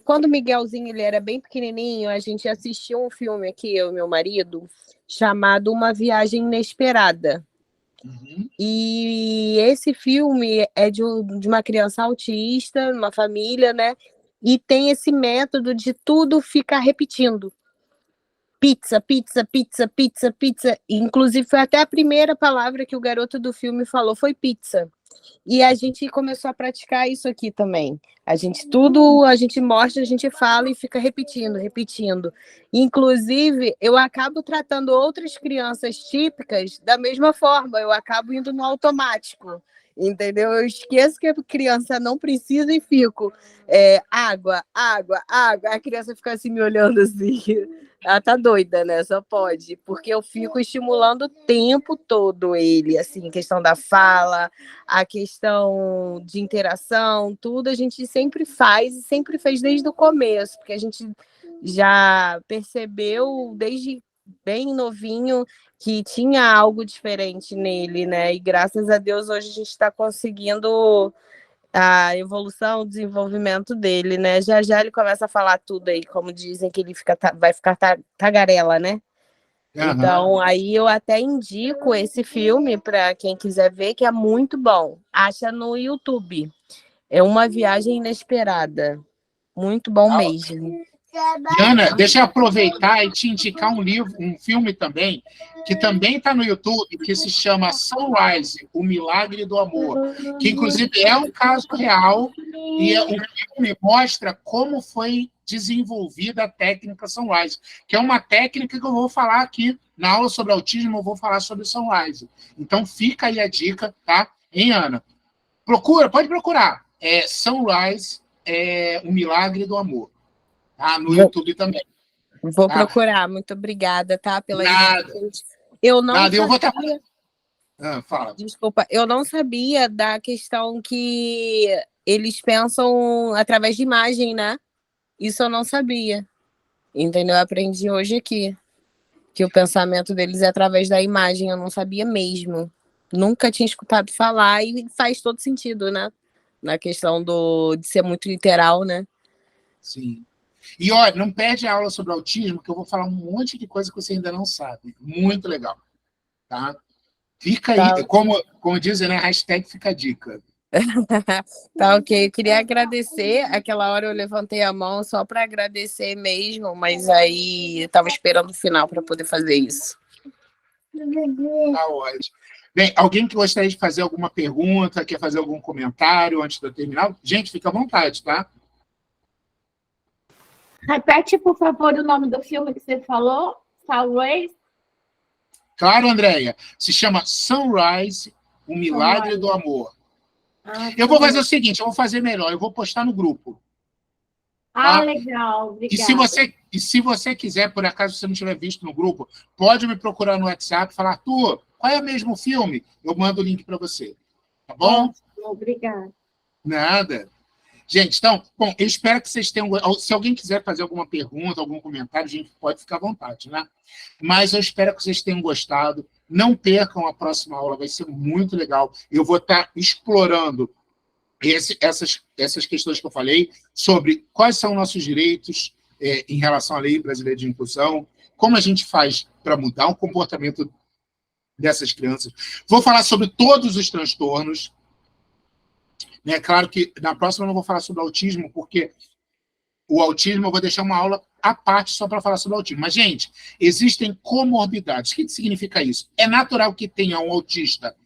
Quando o Miguelzinho ele era bem pequenininho, a gente assistiu um filme aqui, eu e meu marido, chamado Uma Viagem Inesperada. Uhum. E esse filme é de uma criança autista, uma família, né? e tem esse método de tudo ficar repetindo. Pizza, pizza, pizza, pizza, pizza. Inclusive, foi até a primeira palavra que o garoto do filme falou, foi pizza. E a gente começou a praticar isso aqui também. A gente mostra, a gente fala e fica repetindo, repetindo. Inclusive, eu acabo tratando outras crianças típicas da mesma forma, eu acabo indo no automático, entendeu? Eu esqueço que a criança não precisa e fico água, água, água. A criança fica assim me olhando assim. Ela tá doida, né? Só pode, porque eu fico estimulando o tempo todo ele, assim, questão da fala, a questão de interação, tudo a gente sempre faz e sempre fez desde o começo, porque a gente já percebeu desde bem novinho que tinha algo diferente nele, né? E graças a Deus hoje a gente está conseguindo a evolução, o desenvolvimento dele, né? Já já ele começa a falar tudo aí, como dizem que ele vai ficar tagarela, né? Aham. Então, aí eu até indico esse filme para quem quiser ver, que é muito bom. Acha no YouTube. É Uma Viagem Inesperada. Muito bom mesmo. Ana, deixa eu aproveitar e te indicar um livro, um filme também, que também está no YouTube, que se chama Sunrise, O Milagre do Amor, que inclusive é um caso real, e o filme mostra como foi desenvolvida a técnica Sunrise, que é uma técnica que eu vou falar aqui na aula sobre autismo, eu vou falar sobre Sunrise. Então fica aí a dica, tá? Hein, Ana? Pode procurar. Sunrise, O Milagre do Amor. No YouTube também. Vou procurar. Muito obrigada, tá? Pela Nada. Eu não Nada. sabia... Eu vou estar... fala. Desculpa, eu não sabia da questão que eles pensam através de imagem, né? Isso eu não sabia. Entendeu? Eu aprendi hoje aqui. Que o pensamento deles é através da imagem. Eu não sabia mesmo. Nunca tinha escutado falar e faz todo sentido, né? Na questão de ser muito literal, né? Sim. E, olha, não perde a aula sobre autismo, que eu vou falar um monte de coisa que você ainda não sabe. Muito legal. Tá? Fica aí. Tá. Como dizem, né? Hashtag fica a dica. Tá ok. Eu queria agradecer. Aquela hora eu levantei a mão só para agradecer mesmo, mas aí eu tava esperando o final para poder fazer isso. Tá ótimo. Bem, alguém que gostaria de fazer alguma pergunta, quer fazer algum comentário antes de eu terminar? Gente, fica à vontade, tá? Repete, por favor, o nome do filme que você falou. Sunrise. Claro, Andréia. Se chama Sunrise, O Milagre do Amor. Eu vou fazer o seguinte, eu vou fazer melhor, eu vou postar no grupo. Tá? Legal, obrigada. E se você quiser, por acaso você não tiver visto no grupo, pode me procurar no WhatsApp e falar, Arthur, qual é o mesmo filme? Eu mando o link para você. Tá bom? Obrigada. Nada. Gente, então, bom, eu espero que vocês tenham... Se alguém quiser fazer alguma pergunta, algum comentário, a gente pode ficar à vontade, né? Mas eu espero que vocês tenham gostado. Não percam a próxima aula, vai ser muito legal. Eu vou estar explorando essas questões que eu falei, sobre quais são nossos direitos em relação à Lei Brasileira de Inclusão, como a gente faz para mudar o comportamento dessas crianças. Vou falar sobre todos os transtornos. É claro que na próxima eu não vou falar sobre autismo, porque o autismo eu vou deixar uma aula à parte só para falar sobre autismo. Mas, gente, existem comorbidades. O que significa isso? É natural que tenha um autista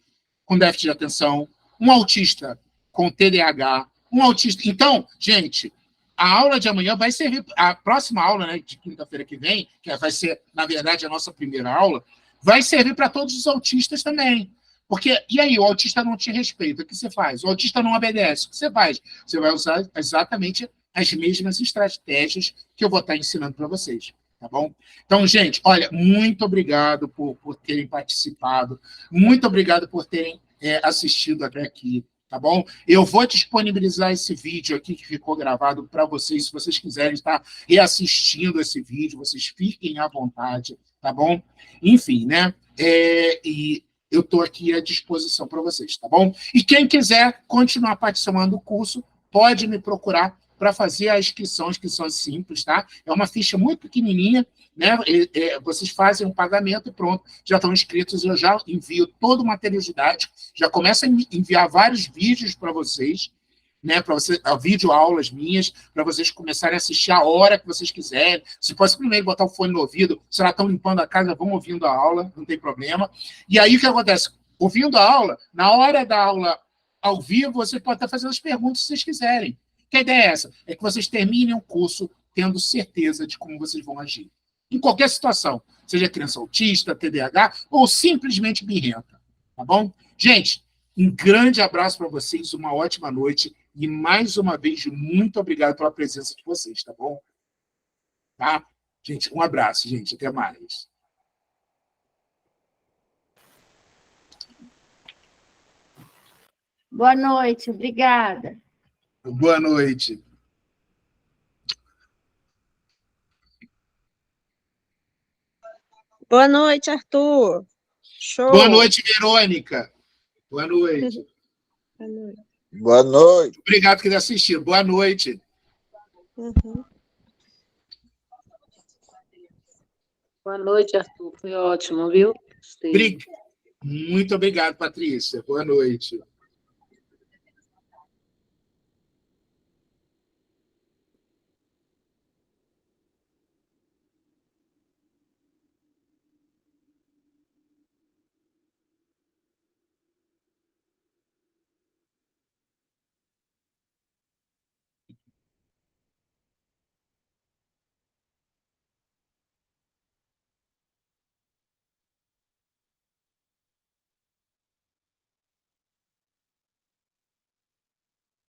com déficit de atenção, um autista com TDAH, um autista... Então, gente, a aula de amanhã vai servir... A próxima aula, né, de quinta-feira que vem, que vai ser, na verdade, a nossa primeira aula, vai servir para todos os autistas também. Porque, e aí, o autista não te respeita, o que você faz? O autista não obedece, o que você faz? Você vai usar exatamente as mesmas estratégias que eu vou estar ensinando para vocês, tá bom? Então, gente, olha, muito obrigado por terem participado, muito obrigado por terem assistido até aqui, tá bom? Eu vou disponibilizar esse vídeo aqui que ficou gravado para vocês, se vocês quiserem estar reassistindo esse vídeo, vocês fiquem à vontade, tá bom? Enfim, né? E eu estou aqui à disposição para vocês, tá bom? E quem quiser continuar participando do curso, pode me procurar para fazer a inscrição simples, tá? É uma ficha muito pequenininha, né? Vocês fazem um pagamento e pronto, já estão inscritos, eu já envio todo o material didático, já começo a enviar vários vídeos para vocês, né, para você, videoaulas minhas, para vocês começarem a assistir a hora que vocês quiserem. Você pode simplesmente botar o fone no ouvido, se elas estão limpando a casa, vão ouvindo a aula, não tem problema. E aí o que acontece? Ouvindo a aula, na hora da aula ao vivo, você pode estar fazendo as perguntas se vocês quiserem. Que a ideia é essa? É que vocês terminem o curso tendo certeza de como vocês vão agir. Em qualquer situação, seja criança autista, TDAH ou simplesmente birrenta. Tá bom? Gente, um grande abraço para vocês, uma ótima noite e, mais uma vez, muito obrigado pela presença de vocês, tá bom? Tá? Gente, um abraço, gente. Até mais. Boa noite, obrigada. Boa noite. Boa noite, Arthur. Show. Boa noite, Verônica. Boa noite. Boa noite. Boa noite. Obrigado por ter assistido. Boa noite. Uhum. Boa noite, Arthur. Foi ótimo, viu? Gostei. Muito obrigado, Patrícia. Boa noite.